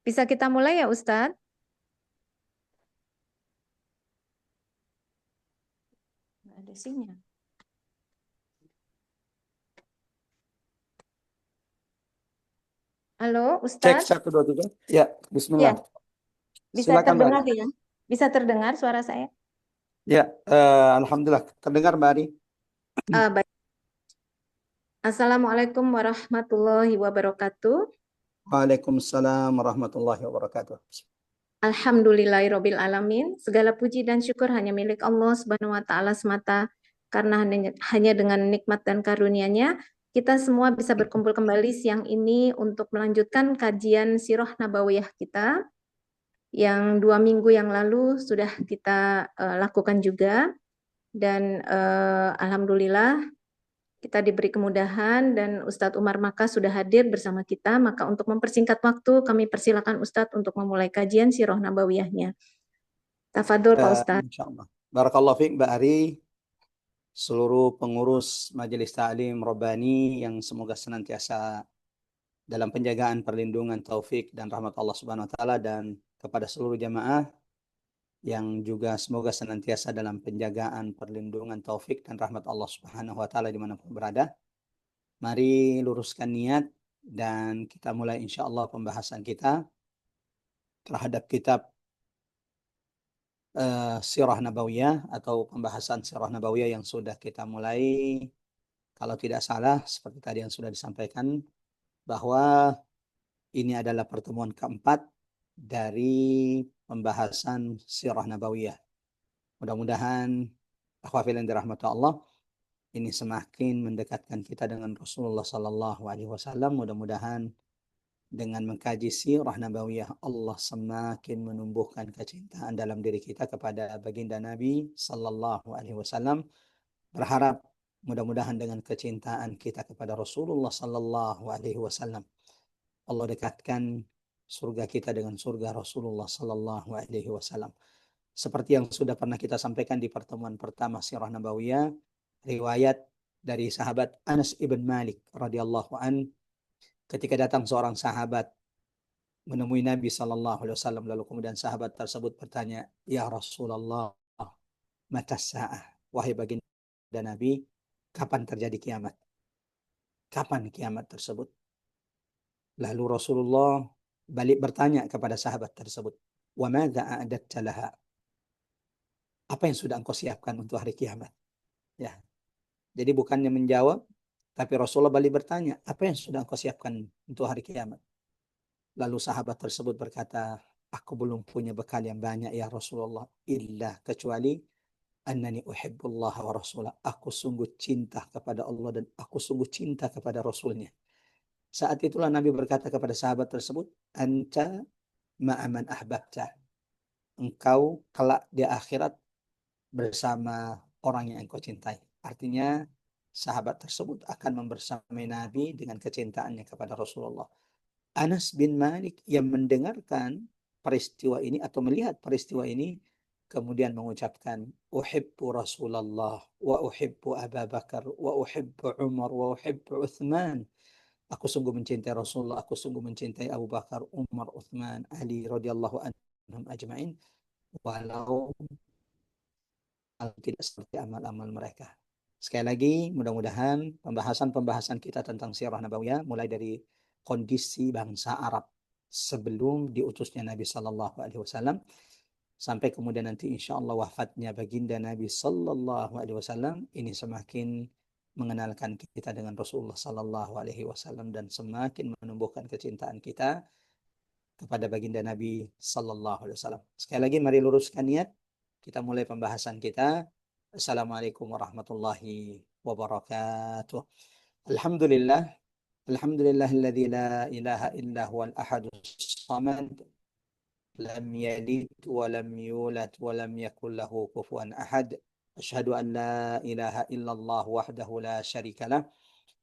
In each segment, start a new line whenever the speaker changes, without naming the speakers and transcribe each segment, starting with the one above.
Bisa kita mulai ya Ustadz? Nggak ada sinyal. Halo
Cek
Ustadz?
1, 2, 3. Ya,
Ya,
Bismillah.
bisa
Silakan Mbak Ari.
terdengar ya? Bisa terdengar suara saya?
Ya, Alhamdulillah terdengar Mbak Ari.
Baik. Assalamualaikum warahmatullahi wabarakatuh.
Waalaikumsalam warahmatullahi wabarakatuh.
Alhamdulillahirabbil alamin. Segala puji dan syukur hanya milik Allah Subhanahu wa taala semata, karena hanya dengan nikmat dan karunia-Nya kita semua bisa berkumpul kembali siang ini untuk melanjutkan kajian Sirah Nabawiyah kita yang 2 minggu yang lalu sudah kita lakukan juga, dan alhamdulillah kita diberi kemudahan dan Ustadz Umar Maka sudah hadir bersama kita. Maka untuk mempersingkat waktu, kami persilakan Ustadz untuk memulai kajian Sirah Nabawiyahnya. Tafadhol Pak Ustadz.
Insya Allah. Barakallahu fiik Mbak Ari, seluruh pengurus Majelis Ta'lim Rabbani yang semoga senantiasa dalam penjagaan, perlindungan, taufik dan rahmat Allah Subhanahu wa taala, dan kepada seluruh jamaah yang juga semoga senantiasa dalam penjagaan, perlindungan, taufik dan rahmat Allah Subhanahu wa taala dimanapun berada. Mari luruskan niat dan kita mulai insya Allah pembahasan kita terhadap kitab Sirah Nabawiyah atau pembahasan Sirah Nabawiyah yang sudah kita mulai, kalau tidak salah seperti tadi yang sudah disampaikan, bahwa ini adalah pertemuan keempat dari pembahasan Sirah Nabawiyah. Mudah-mudahan akhwafil yang dirahmati Allah, ini semakin mendekatkan kita dengan Rasulullah Sallallahu Alaihi Wasallam. Mudah-mudahan dengan mengkaji sirah nabawiyah, Allah semakin menumbuhkan kecintaan dalam diri kita kepada baginda Nabi Sallallahu Alaihi Wasallam. Berharap mudah-mudahan dengan kecintaan kita kepada Rasulullah Sallallahu Alaihi Wasallam, Allah dekatkan surga kita dengan surga Rasulullah Sallallahu Alaihi Wasallam. Seperti yang sudah pernah kita sampaikan di pertemuan pertama sirah nabawiyah, riwayat dari sahabat Anas ibn Malik radhiyallahu an, ketika datang seorang sahabat menemui Nabi Sallallahu Alaihi Wasallam, lalu kemudian sahabat tersebut bertanya, ya Rasulullah, mata sa'ah, wahai baginda Nabi, kapan terjadi kiamat? Kapan kiamat tersebut? Lalu Rasulullah balik bertanya kepada sahabat tersebut, wa madza a'dadta laha? Apa yang sudah engkau siapkan untuk hari kiamat? Ya. Jadi bukannya menjawab, tapi Rasulullah balik bertanya, apa yang sudah engkau siapkan untuk hari kiamat? Lalu sahabat tersebut berkata, aku belum punya bekal yang banyak ya Rasulullah, illa kecuali annani uhibbullah wa rasulah. Aku sungguh cinta kepada Allah dan aku sungguh cinta kepada Rasulnya. Saat itulah Nabi berkata kepada sahabat tersebut, anta ma'aman ahbabta. Engkau kelak di akhirat bersama orang yang engkau cintai. Artinya sahabat tersebut akan membersamai Nabi dengan kecintaannya kepada Rasulullah. Anas bin Malik yang mendengarkan peristiwa ini atau melihat peristiwa ini kemudian mengucapkan, uhibbu Rasulullah wa uhibbu Abu Bakar wa uhibbu Umar wa uhibbu Uthman. Aku sungguh mencintai Rasulullah, aku sungguh mencintai Abu Bakar, Umar, Uthman, Ali radhiyallahu anhum ajma'in, walau tidak seperti amal-amal mereka. Sekali lagi, mudah-mudahan pembahasan-pembahasan kita tentang sirah nabawiyah mulai dari kondisi bangsa Arab sebelum diutusnya Nabi Sallallahu Alaihi Wasallam sampai kemudian nanti insya Allah wafatnya baginda Nabi Sallallahu Alaihi Wasallam, ini semakin mengenalkan kita dengan Rasulullah Sallallahu Alaihi Wasallam dan semakin menumbuhkan kecintaan kita kepada baginda Nabi Sallallahu Alaihi Wasallam. Sekali lagi, mari luruskan niat. Kita mulai pembahasan kita. Assalamualaikum warahmatullahi wabarakatuh. Alhamdulillah. Alhamdulillahilladzi la ilaha illa huwal ahadus samad. Lam yalid wa lam yulad wa lam yakul lahu kufuwan ahad. Asyhadu an la ilaha illallah wahdahu la syarika lah.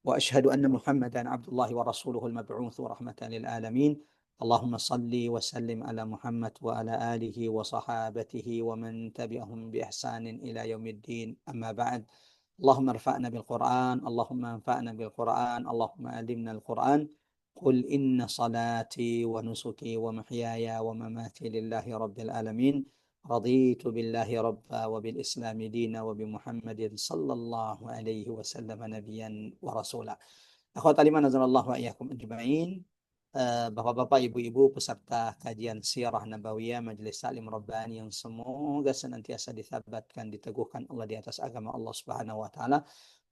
Wa asyhadu anna Muhammadan abdullahi wa rasuluhul mab'utsu rahmatan lil alamin. اللهم صل وسلم على محمد وعلى آله وصحابته ومن تبعهم بإحسان إلى يوم الدين أما بعد. اللهم ارفعنا بالقرآن، اللهم انفعنا بالقرآن، اللهم علمنا القرآن. Qul inna salati wa nusuki wa mahyaya wa mamati lillahi rabbil alamin. Raditu billahi rabba wa bil islami dina wa bi Muhammadin sallallahu alaihi wasallam nabiyan wa rasula. Akhwat iman azanallahu wa iyyakum ajma'in. Bapak-bapak, ibu-ibu peserta kajian Sirah Nabawiyah Majelis Taklim Rabbani yang semoga senantiasa dithabatkan, diteguhkan Allah di atas agama Allah Subhanahu wa taala,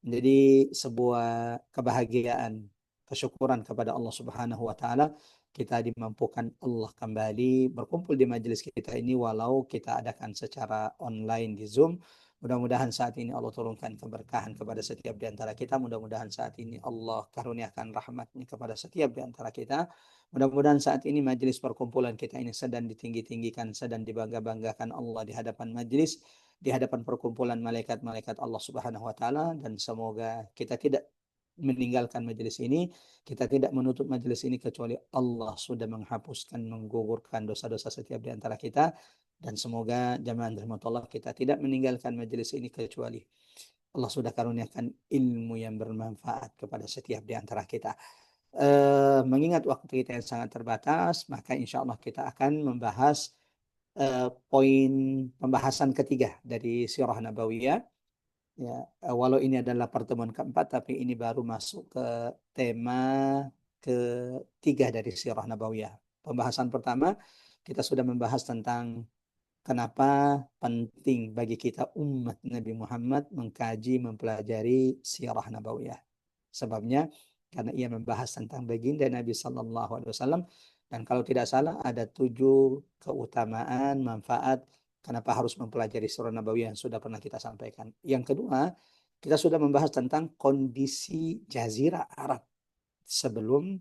menjadi sebuah kebahagiaan, kesyukuran kepada Allah Subhanahu wa taala kita dimampukan Allah kembali berkumpul di majelis kita ini walau kita adakan secara online di Zoom. Mudah-mudahan saat ini Allah turunkan keberkahan kepada setiap di antara kita. Mudah-mudahan saat ini Allah karuniakan rahmatnya kepada setiap di antara kita. Mudah-mudahan saat ini majelis perkumpulan kita ini sedang ditinggi-tinggikan, sedang dibangga-banggakan Allah di hadapan majelis, di hadapan perkumpulan malaikat-malaikat Allah Subhanahu wa taala, dan semoga kita tidak meninggalkan majelis ini, kita tidak menutup majelis ini kecuali Allah sudah menghapuskan, menggugurkan dosa-dosa setiap di antara kita. Dan semoga jamaah rahmatullah kita tidak meninggalkan majelis ini kecuali Allah sudah karuniakan ilmu yang bermanfaat kepada setiap di antara kita. Mengingat waktu kita yang sangat terbatas, maka insya Allah kita akan membahas poin pembahasan ketiga dari Sirah Nabawiyah. Ya, walau ini adalah pertemuan keempat, tapi ini baru masuk ke tema ketiga dari Sirah Nabawiyah. Pembahasan pertama kita sudah membahas tentang kenapa penting bagi kita umat Nabi Muhammad mengkaji, mempelajari Sirah Nabawiyah. Sebabnya karena ia membahas tentang baginda Nabi Sallallahu Alaihi Wasallam, dan kalau tidak salah ada 7 keutamaan, manfaat kenapa harus mempelajari Sirah Nabawiyah yang sudah pernah kita sampaikan. Yang kedua, kita sudah membahas tentang kondisi Jazirah Arab sebelum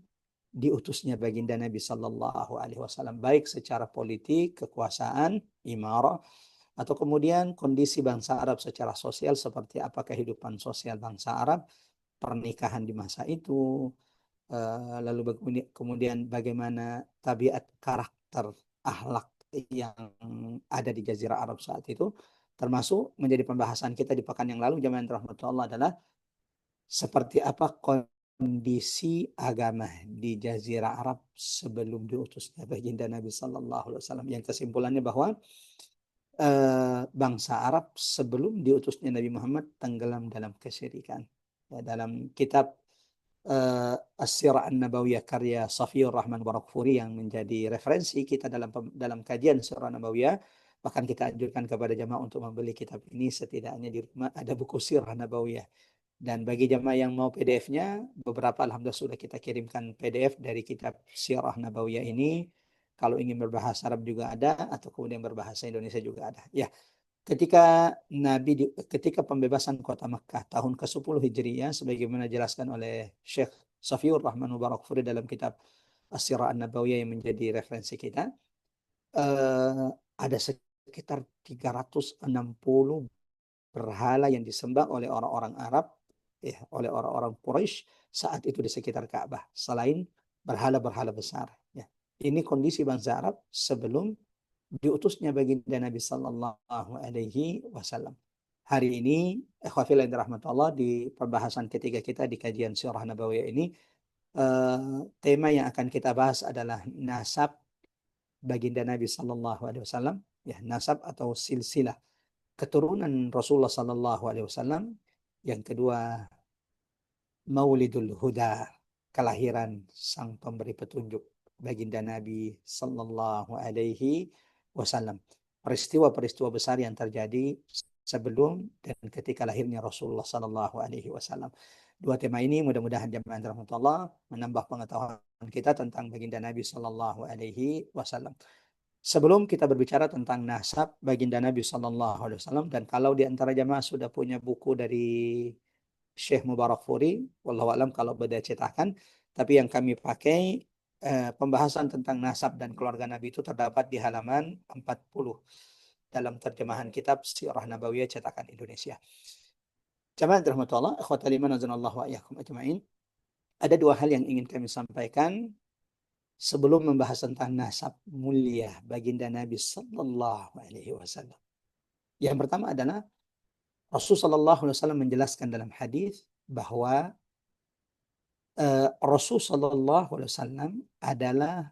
diutusnya baginda Nabi Sallallahu Alaihi Wasallam, baik secara politik, kekuasaan, imarah, atau kemudian kondisi bangsa Arab secara sosial, seperti apa kehidupan sosial bangsa Arab, pernikahan di masa itu, lalu kemudian bagaimana tabiat, karakter, akhlak yang ada di Jazirah Arab saat itu, termasuk menjadi pembahasan kita di pekan yang lalu jamaah rahmatullah adalah seperti apa kondisi agama di Jazirah Arab sebelum diutusnya baginda Nabi Sallallahu Alaihi Wasallam. Yang kesimpulannya bahwa bangsa Arab sebelum diutusnya Nabi Muhammad tenggelam dalam kesyirikan. Ya, dalam kitab As-Sirah An-Nabawiyah karya Safiur Rahman Barakfuri yang menjadi referensi kita dalam kajian Sirah Nabawiyah, bahkan kita anjurkan kepada jamaah untuk membeli kitab ini, setidaknya di rumah ada buku Sirah Nabawiyah. Dan bagi jamaah yang mau PDF-nya, beberapa alhamdulillah sudah kita kirimkan PDF dari kitab Sirah Nabawiyah ini. Kalau ingin berbahasa Arab juga ada, atau kemudian berbahasa Indonesia juga ada. Ya, ketika pembebasan kota Makkah tahun ke-10 Hijriah, sebagaimana dijelaskan oleh Syekh Safiur Rahman Barakfuri dalam kitab As-Sirah An-Nabawiyah yang menjadi referensi kita, ada sekitar 360 berhala yang disembah oleh orang-orang Arab, ya, oleh orang-orang Quraisy saat itu di sekitar Ka'bah, selain berhala-berhala besar. Ya. Ini kondisi bangsa Arab sebelum diutusnya baginda Nabi Sallallahu Alaihi Wasallam. Hari ini, ikhwafil yang dirahmatullah, di pembahasan ketiga kita di kajian Sirah Nabawiyah ini, tema yang akan kita bahas adalah nasab baginda Nabi Sallallahu Alaihi Wasallam, ya, nasab atau silsilah keturunan Rasulullah Sallallahu Alaihi Wasallam. Yang kedua, Maulidul Huda, kelahiran sang pemberi petunjuk baginda Nabi Sallallahu Alaihi Wasallam. Peristiwa-peristiwa besar yang terjadi sebelum dan ketika lahirnya Rasulullah Sallallahu Alaihi Wasallam. Dua tema ini mudah-mudahan jamaah rahmatullah menambah pengetahuan kita tentang baginda Nabi Sallallahu Alaihi Wasallam. Sebelum kita berbicara tentang nasab baginda Nabi Sallallahu Alaihi Wasallam, dan kalau di antara jamaah sudah punya buku dari Syekh Mubarakfuri, wallahu alam kalau beda cetakan, tapi yang kami pakai pembahasan tentang nasab dan keluarga Nabi itu terdapat di halaman 40 dalam terjemahan kitab Sirah Nabawiyah cetakan Indonesia. Jamaah rahmatullah, ikhwatal iman azanallahu wa iyyakum ajmain. Ada dua hal yang ingin kami sampaikan sebelum membahas tentang nasab mulia baginda Nabi sallallahu alaihi wasallam. Yang pertama adalah Rasulullah sallallahu alaihi wasallam menjelaskan dalam hadis bahwa Rasul Sallallahu Alaihi Wasallam adalah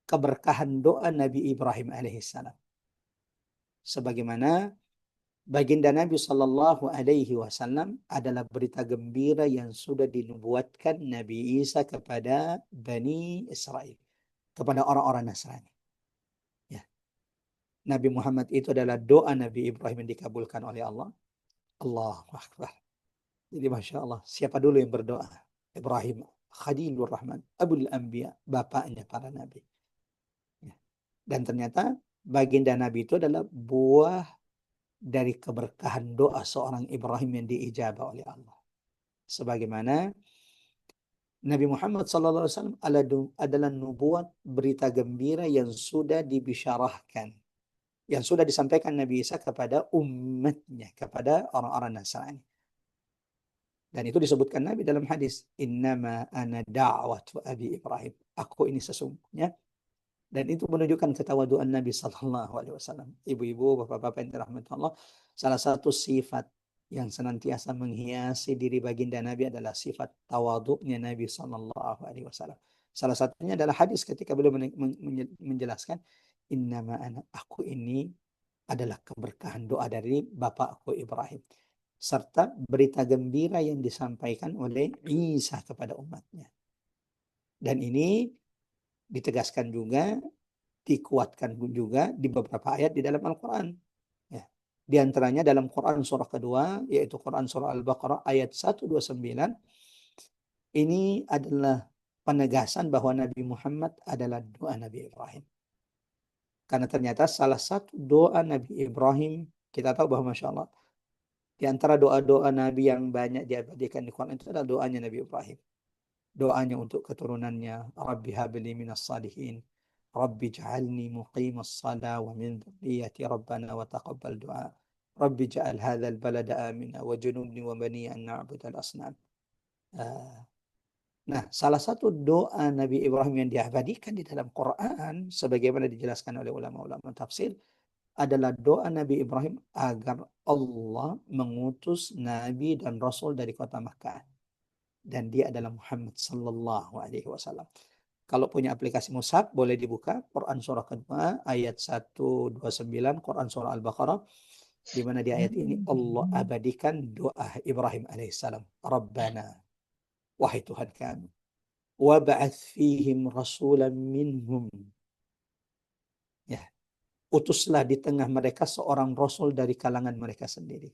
keberkahan doa Nabi Ibrahim alaihissalam. Sebagaimana baginda Nabi Sallallahu Alaihi Wasallam adalah berita gembira yang sudah dinubuatkan Nabi Isa kepada Bani Israel, kepada orang-orang Nasrani. Ya. Nabi Muhammad itu adalah doa Nabi Ibrahim yang dikabulkan oleh Allah. Allahu Akbar. Jadi Masya Allah, siapa dulu yang berdoa? Ibrahim, Khalilur Rahman, Abul Anbiya, bapaknya para nabi. Ya. Dan ternyata baginda Nabi itu adalah buah dari keberkahan doa seorang Ibrahim yang diijabah oleh Allah. Sebagaimana Nabi Muhammad SAW adalah nubuat berita gembira yang sudah dibisyarahkan, yang sudah disampaikan Nabi Isa kepada umatnya, kepada orang-orang Nasrani. Dan itu disebutkan Nabi dalam hadis, Innama ana da'watu Abi Ibrahim. Aku ini sesungguhnya. Dan itu menunjukkan ketawaduan Nabi Sallallahu Alaihi Wasallam. Ibu-ibu, bapak-bapak yang dirahmati Allah, salah satu sifat yang senantiasa menghiasi diri baginda Nabi adalah sifat tawaduknya Nabi Sallallahu Alaihi Wasallam. Salah satunya adalah hadis ketika beliau menjelaskan, Innama ana, aku ini adalah keberkahan doa dari bapakku Ibrahim. Serta berita gembira yang disampaikan oleh Isa kepada umatnya. Dan ini ditegaskan juga, dikuatkan juga di beberapa ayat di dalam Al-Quran. Ya. Di antaranya dalam Quran surah kedua, yaitu Quran surah Al-Baqarah ayat 129. Ini adalah penegasan bahwa Nabi Muhammad adalah doa Nabi Ibrahim. Karena ternyata salah satu doa Nabi Ibrahim, kita tahu bahwa Masya Allah, di antara doa-doa Nabi yang banyak diabadikan di Quran itu adalah doanya Nabi Ibrahim. Doanya untuk keturunannya, Rabbi habli minas salihin, Rabbi ja'alni muqimas salah wa min dhurriyyati rabbana wa taqabbal du'a. Rabbi ja'al hadzal balada amina wa junubni wa bani an na'budal asnam. Nah, salah satu doa Nabi Ibrahim yang diabadikan di dalam Quran, sebagaimana dijelaskan oleh ulama-ulama tafsir, adalah doa Nabi Ibrahim agar Allah mengutus Nabi dan Rasul dari kota Makkah. Dan dia adalah Muhammad Sallallahu Alaihi Wasallam. Kalau punya aplikasi Mushaf, boleh dibuka Quran surah kedua ayat 129, Quran surah Al-Baqarah, di mana di ayat ini Allah abadikan doa Ibrahim alaihissalam. Rabbana, wahai Tuhan kami, wab'ats fihim rasulan minhum. Ya, utuslah di tengah mereka seorang rasul dari kalangan mereka sendiri.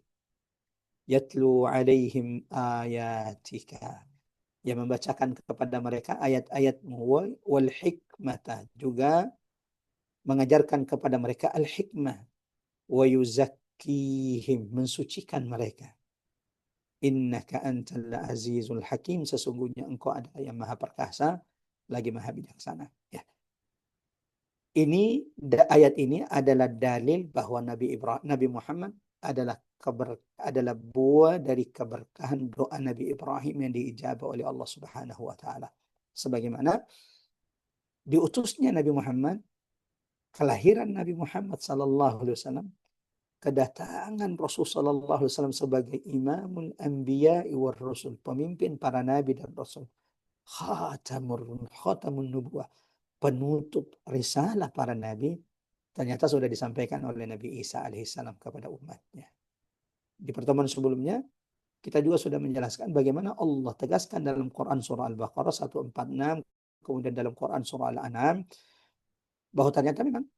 Yatlu alaihim ayatika, yang membacakan kepada mereka ayat-ayatmu, wal hikmata, juga mengajarkan kepada mereka al-hikmah, wa yuzakkihim, mensucikan mereka. Innaka antal azizul hakim, sesungguhnya engkau adalah yang maha perkasa lagi maha bijaksana. Ya. Ayat ini adalah dalil bahwa Nabi Muhammad adalah buah dari keberkahan doa Nabi Ibrahim yang diijabah oleh Allah Subhanahu wa taala. Sebagaimana diutusnya Nabi Muhammad, kelahiran Nabi Muhammad sallallahu alaihi wasallam, kedatangan Rasul sallallahu alaihi wasallam sebagai imamul anbiya war rasul, pemimpin para nabi dan rasul, khatamun nubuwah, penutup risalah para nabi, ternyata sudah disampaikan oleh Nabi Isa alaihissalam kepada umatnya. Di pertemuan sebelumnya, kita juga sudah menjelaskan bagaimana Allah tegaskan dalam Quran surah Al-Baqarah 146, kemudian dalam Quran surah Al-An'am, bahwa ternyata memang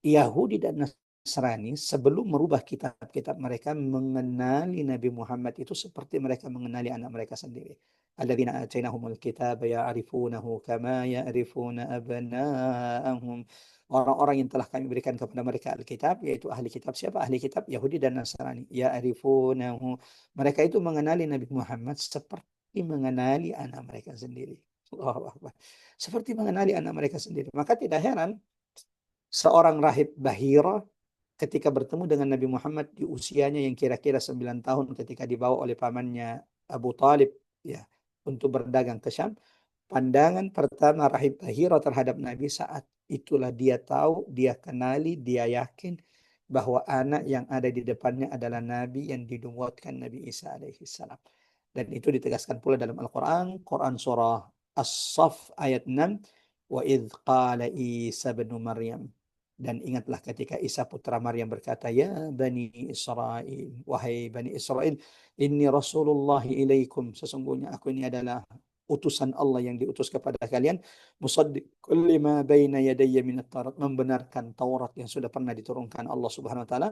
Yahudi dan Nasrani sebelum merubah kitab-kitab mereka mengenali Nabi Muhammad itu seperti mereka mengenali anak mereka sendiri. Alladzina atainahumul kitaba ya'rifunahu kama ya'rifuna abna'ahum. Orang-orang yang telah kami berikan kepada mereka Alkitab, yaitu ahli kitab. Siapa ahli kitab? Yahudi dan Nasrani. Ya'rifunahu. Mereka itu mengenali Nabi Muhammad seperti mengenali anak mereka sendiri. Allahu Akbar. Seperti mengenali anak mereka sendiri. Maka tidak heran seorang rahib Bahira ketika bertemu dengan Nabi Muhammad di usianya yang kira-kira 9 tahun, ketika dibawa oleh pamannya Abu Talib ya untuk berdagang ke Syam. Pandangan pertama rahib Bahira terhadap Nabi saat itulah dia tahu, dia kenali, dia yakin bahwa anak yang ada di depannya adalah Nabi yang dinubuatkan Nabi Isa alaihissalam. Dan itu ditegaskan pula dalam Al-Quran, Quran surah As-Saff ayat 6, wa idh qala Isa bin Maryam. Dan ingatlah ketika Isa putra Maryam berkata, ya Bani Israel, wahai Bani Israel, inni Rasulullah ilaikum, sesungguhnya aku ini adalah utusan Allah yang diutus kepada kalian, musaddiqul lima baina yadayya minat Taurat, membenarkan Taurat yang sudah pernah diturunkan Allah Subhanahu wa taala.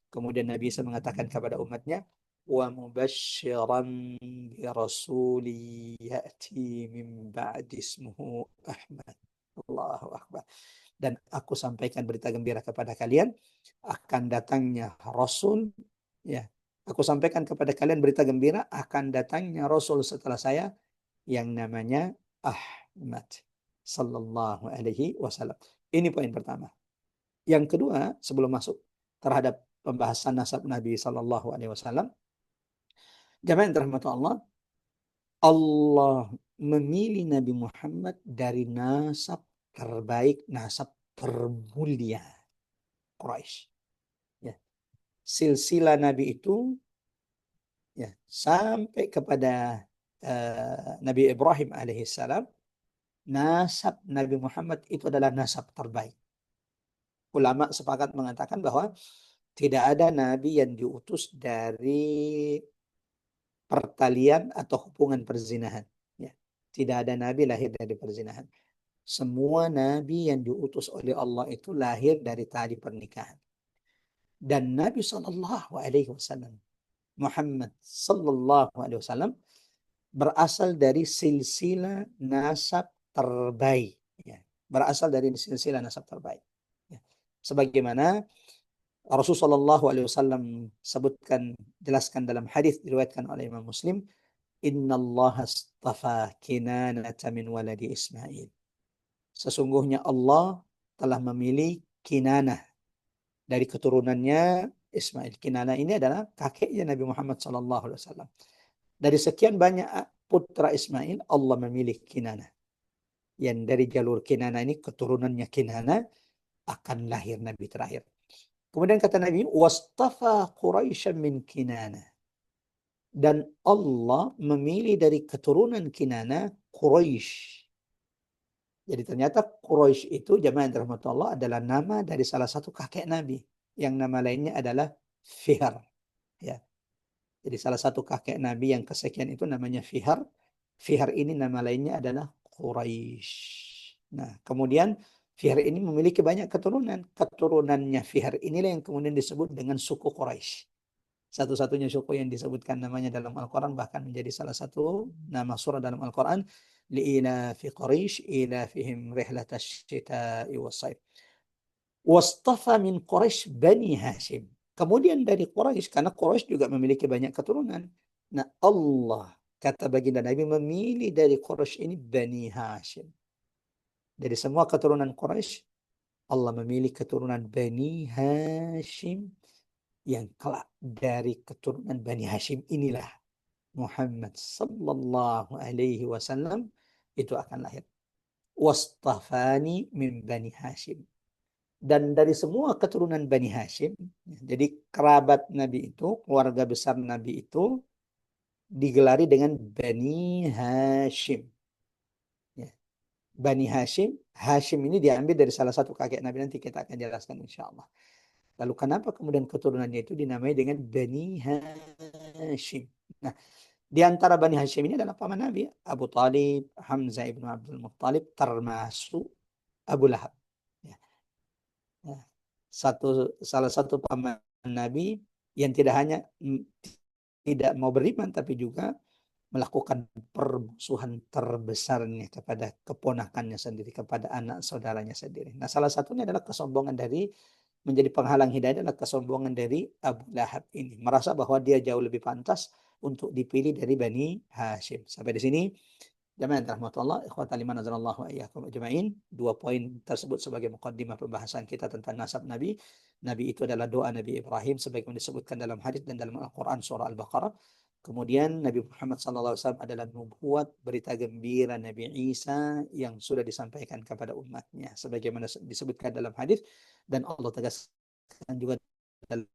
Kemudian Nabi Isa mengatakan kepada umatnya, wa mubasysyiran bi rasuli ya'ti min ba'di ismuhu Ahmad. Allahu akbar. Dan aku sampaikan berita gembira kepada kalian akan datangnya Rasul, ya. Aku sampaikan kepada kalian berita gembira akan datangnya Rasul setelah saya yang namanya Ahmad sallallahu alaihi wasallam. Ini poin pertama. Yang kedua, sebelum masuk terhadap pembahasan nasab Nabi sallallahu alaihi wasallam, jamaah yang dirahmati Allah, Allah memilih Nabi Muhammad dari nasab terbaik, nasab termulia Quraisy. Ya. Silsilah Nabi itu, ya, sampai kepada Nabi Ibrahim alaihissalam, nasab Nabi Muhammad itu adalah nasab terbaik. Ulama sepakat mengatakan bahwa tidak ada Nabi yang diutus dari pertalian atau hubungan perzinahan. Ya. Tidak ada Nabi lahir dari perzinahan. Semua Nabi yang diutus oleh Allah itu lahir dari tali pernikahan. Dan Nabi Sallallahu Alaihi Wasallam, Muhammad Sallallahu Alaihi Wasallam, berasal dari silsilah nasab terbaik. Ya. Berasal dari silsilah nasab terbaik. Ya. Sebagaimana Rasulullah SAW sebutkan, jelaskan dalam hadis diriwayatkan oleh Imam Muslim, Inna Allah astafa Kinanata min waladi Ismail. Sesungguhnya Allah telah memilih Kinanah dari keturunannya Ismail. Kinanah ini adalah kakeknya Nabi Muhammad SAW. Dari sekian banyak putra Ismail, Allah memilih Kinanah. Yang dari jalur Kinanah ini, keturunannya Kinanah, akan lahir Nabi terakhir. Kemudian kata Nabi, wastafa Quraisyan min Kinanah. Dan Allah memilih dari keturunan Kinanah Quraisy. Jadi ternyata Quraisy itu, jamaah yang dirahmati Allah, adalah nama dari salah satu kakek Nabi. Yang nama lainnya adalah Fihr. Ya. Jadi salah satu kakek Nabi yang kesekian itu namanya Fihr. Fihr ini nama lainnya adalah Quraisy. Nah, kemudian Fihr ini memiliki banyak keturunan. Keturunannya Fihr inilah yang kemudian disebut dengan suku Quraisy. Satu-satunya suku yang disebutkan namanya dalam Al-Quran, bahkan menjadi salah satu nama surah dalam Al-Quran, li'ilafi Quraisy ilafihim rihlatash shita'i was-saif. Wastafa min Quraisy Bani Hashim. Kemudian dari Quraisy, karena Quraisy juga memiliki banyak keturunan. Nah, Allah, kata baginda Nabi, memilih dari Quraisy ini Bani Hashim. Dari semua keturunan Quraisy, Allah memilih keturunan Bani Hashim, yang kelak dari keturunan Bani Hashim inilah Muhammad sallallahu alaihi wasallam itu akan lahir. Wastafani min Bani Hashim. Dan dari semua keturunan Bani Hashim, jadi kerabat Nabi itu, keluarga besar Nabi itu digelari dengan Bani Hashim. Ya. Bani Hashim, Hashim ini diambil dari salah satu kakek Nabi, nanti kita akan jelaskan insya Allah. Lalu kenapa kemudian keturunannya itu dinamai dengan Bani Hashim? Nah, di antara Bani Hashim ini adalah paman Nabi, Abu Talib, Hamzah ibnu Abdul Muttalib, termasuk Abu Lahab. Ya. Nah, salah satu paman Nabi yang tidak hanya tidak mau beriman, tapi juga melakukan permusuhan terbesarnya kepada keponakannya sendiri, kepada anak saudaranya sendiri. Nah, salah satunya adalah kesombongan dari menjadi penghalang hidayah adalah kesombongan dari Abu Lahab ini. Merasa bahwa dia jauh lebih pantas untuk dipilih dari Bani Hashim. Sampai di sini, jamaah yang dirahmati Allah, ikhwatal iman azanallahu wa iyyakum ajma'in. Dua poin tersebut sebagai muqaddimah pembahasan kita tentang nasab Nabi. Nabi itu adalah doa Nabi Ibrahim sebagaimana disebutkan dalam hadis dan dalam Al-Quran surah Al-Baqarah. Kemudian Nabi Muhammad SAW adalah membuat berita gembira Nabi Isa yang sudah disampaikan kepada umatnya. Sebagaimana disebutkan dalam hadis dan Allah tegaskan juga dalam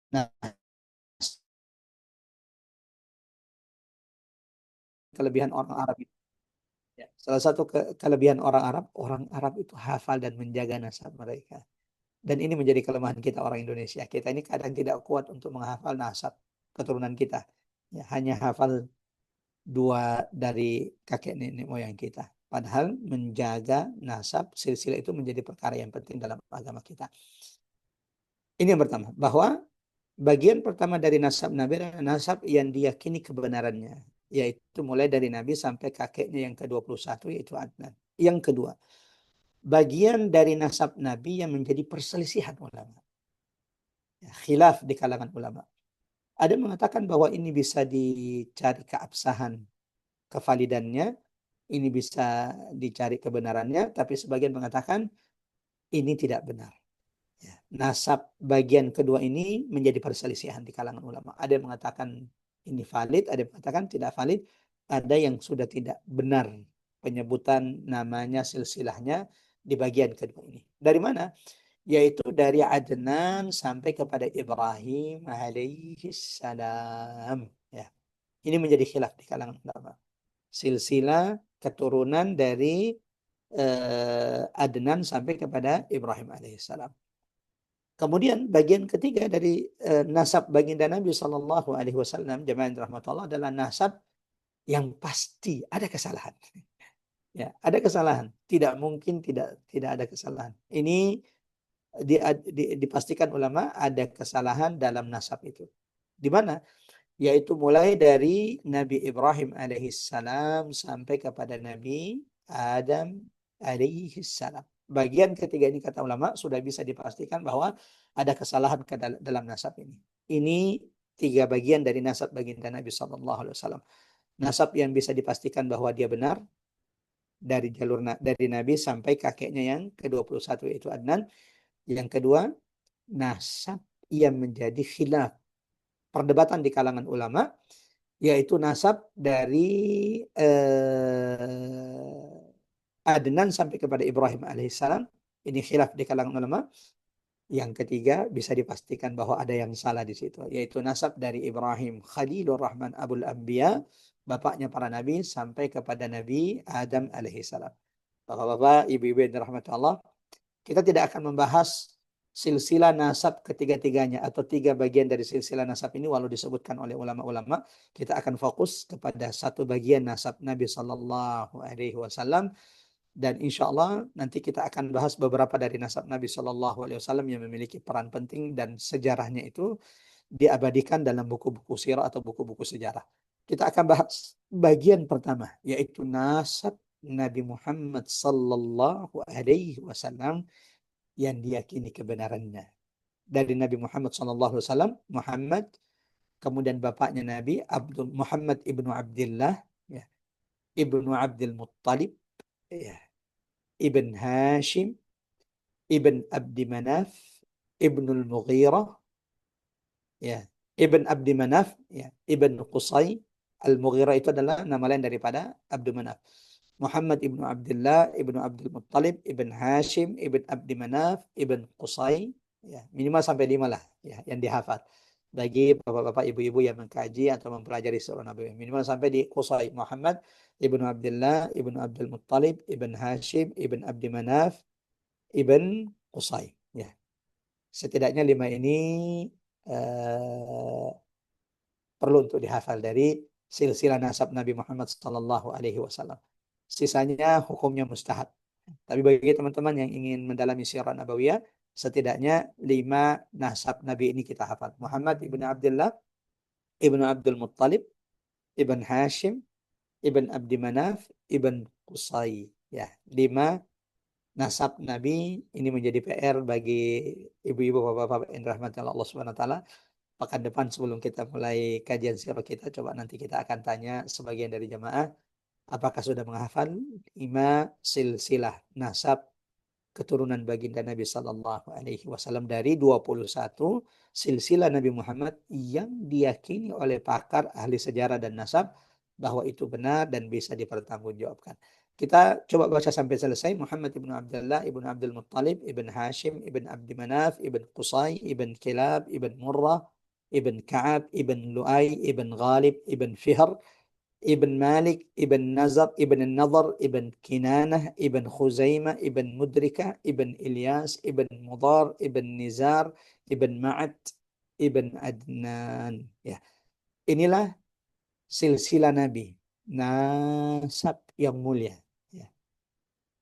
Nah, kelebihan orang Arab itu. Ya. Salah satu kelebihan orang Arab itu hafal dan menjaga nasab mereka. Dan ini menjadi kelemahan kita orang Indonesia. Kita ini kadang tidak kuat untuk menghafal nasab keturunan kita. Ya, hanya hafal dua dari kakek nenek moyang kita. Padahal menjaga nasab silsilah itu menjadi perkara yang penting dalam agama kita. Ini yang pertama, bahwa bagian pertama dari nasab Nabi adalah nasab yang diyakini kebenarannya, yaitu mulai dari Nabi sampai kakeknya yang ke-21 yaitu Adnan. Yang kedua, bagian dari nasab Nabi yang menjadi perselisihan ulama. Ya, khilaf di kalangan ulama. Ada yang mengatakan bahwa ini bisa dicari keabsahan, kevalidannya, ini bisa dicari kebenarannya, tapi sebagian mengatakan ini tidak benar. Ya, nasab bagian kedua ini menjadi perselisihan di kalangan ulama. Ada yang mengatakan ini valid, ada yang mengatakan tidak valid, ada yang sudah tidak benar penyebutan namanya silsilahnya di bagian kedua ini. Dari mana? Yaitu dari Adnan sampai kepada Ibrahim alaihi salam. Ya, ini menjadi khilaf di kalangan ulama. Silsilah keturunan dari Adnan sampai kepada Ibrahim alaihissalam. Kemudian bagian ketiga dari nasab baginda Nabi Shallallahu Alaihi Wasallam, jemaah yang dirahmati Allah, adalah nasab yang pasti ada kesalahan. Ya, ada kesalahan. Tidak mungkin tidak ada kesalahan. Ini dipastikan ulama ada kesalahan dalam nasab itu. Di mana? Yaitu mulai dari Nabi Ibrahim alaihissalam sampai kepada Nabi Adam alaihissalam. Bagian ketiga ini kata ulama sudah bisa dipastikan bahwa ada kesalahan ke dalam nasab ini. Ini tiga bagian dari nasab baginda Nabi Sallallahu Alaihi Wasallam. Nasab yang bisa dipastikan bahwa dia benar dari jalur dari Nabi sampai kakeknya yang ke-21 yaitu Adnan. Yang kedua, nasab yang menjadi khilaf perdebatan di kalangan ulama, yaitu nasab dari Adnan sampai kepada Ibrahim alaihissalam. Ini khilaf di kalangan ulama. Yang ketiga, bisa dipastikan bahwa ada yang salah di situ, yaitu nasab dari Ibrahim Khalilur Rahman Abul Anbiya, bapaknya para nabi, sampai kepada Nabi Adam alaihissalam. Bapak-bapak, ibu-ibu yang dirahmati Allah, kita tidak akan membahas silsilah nasab ketiga-tiganya atau tiga bagian dari silsilah nasab ini walau disebutkan oleh ulama-ulama. Kita akan fokus kepada satu bagian nasab Nabi Sallallahu Alaihi Wasallam, dan insya Allah nanti kita akan bahas beberapa dari nasab Nabi Sallallahu Alaihi Wasallam yang memiliki peran penting dan sejarahnya itu diabadikan dalam buku-buku sirah atau buku-buku sejarah. Kita akan bahas bagian pertama, yaitu nasab Nabi Muhammad Sallallahu Alaihi Wasallam yang diyakini kebenarannya. Dari Nabi Muhammad SAW, Muhammad, kemudian bapaknya Nabi, Abdul Muhammad ibnu Abdullah, ya, ibnu Abdul Muttalib, ya, ibn Hashim, ibn Abdi Manaf, ibnul Mughirah, ya, ibn Abdi Manaf, ya, ibn Qusay. Al-Mughirah itu adalah nama lain daripada Abdul Manaf. Muhammad ibnu Abdullah, ibnu Abdul Muttalib, ibn Hashim, ibn Abdi Manaf, ibn Qusay. Ya, minimal sampai 5 lah ya, yang dihafal. Bagi bapak-bapak, ibu-ibu yang mengkaji atau mempelajari surah Nabi. Minimal sampai di Qusay. Muhammad ibnu Abdullah, ibnu Abdul Muttalib, ibn Hashim, ibn Abdi Manaf, ibn Qusay. Ya. Setidaknya 5 ini eh, perlu untuk dihafal dari silsilah nasab Nabi Muhammad sallallahu alaihi wasallam. Sisanya hukumnya mustahab. Tapi bagi teman-teman yang ingin mendalami sirah nabawiyah, setidaknya 5 nasab Nabi ini kita hafal. Muhammad ibn Abdullah, ibn Abdul Muttalib, ibn Hashim, ibn Abdi Manaf, ibn Qusay. Ya, 5 nasab Nabi ini menjadi PR bagi ibu-ibu, bapak-bapak yang dirahmati Allah Subhanahu wa taala. Pekan depan sebelum kita mulai kajian sirah kita, coba nanti kita akan tanya sebagian dari jemaah apakah sudah menghafal 5 silsilah nasab keturunan baginda Nabi Sallallahu Alaihi Wasallam dari 21 silsilah Nabi Muhammad yang diyakini oleh pakar ahli sejarah dan nasab bahwa itu benar dan bisa dipertanggungjawabkan. Kita coba baca sampai selesai. Muhammad ibn Abdullah ibn Abdul Muttalib ibn Hashim ibn Abdi Manaf ibn Qusay ibn Kilab ibn Murrah ibn Ka'ab ibn Lu'ay ibn Ghalib ibn Fihr ibn Malik ibn Nazar ibn Nadar ibn Kinanah ibn Khuzaimah ibn Mudrika ibn Ilyas ibn Mudar ibn Nizar ibn Ma'ad ibn Adnan. Ya, inilah silsilah Nabi, nasab yang mulia. Ya.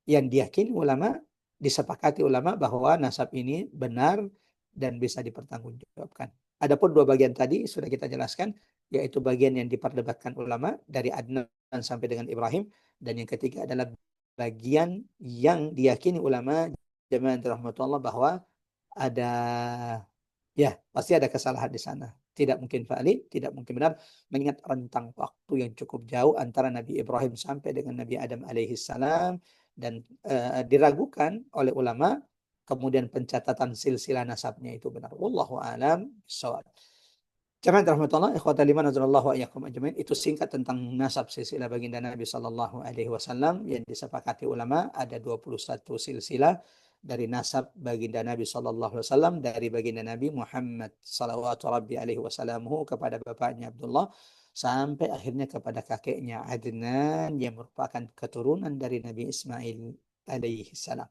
Yang diyakini ulama, disepakati ulama bahwa nasab ini benar dan bisa dipertanggungjawabkan. Adapun dua bagian tadi sudah kita jelaskan, yaitu bagian yang diperdebatkan ulama dari Adnan sampai dengan Ibrahim, dan yang ketiga adalah bagian yang diyakini ulama jamaah rahmatullah bahwa ada, ya pasti ada kesalahan di sana. Tidak mungkin valid, tidak mungkin benar, mengingat rentang waktu yang cukup jauh antara Nabi Ibrahim sampai dengan Nabi Adam alaihi salam, dan diragukan oleh ulama, kemudian pencatatan silsilah nasabnya itu benar. Wallahu alam bishawab. Jemaah rahmatullah, ikhwatal iman azallahu iyyakum ajmain. Itu singkat tentang nasab silsilah baginda Nabi sallallahu alaihi wasallam yang disepakati ulama ada 21 silsilah dari nasab baginda Nabi sallallahu alaihi wasallam, dari baginda Nabi Muhammad sallallahu alaihi wasallam kepada bapaknya Abdullah sampai akhirnya kepada kakeknya Adnan yang merupakan keturunan dari Nabi Ismail alaihi salam.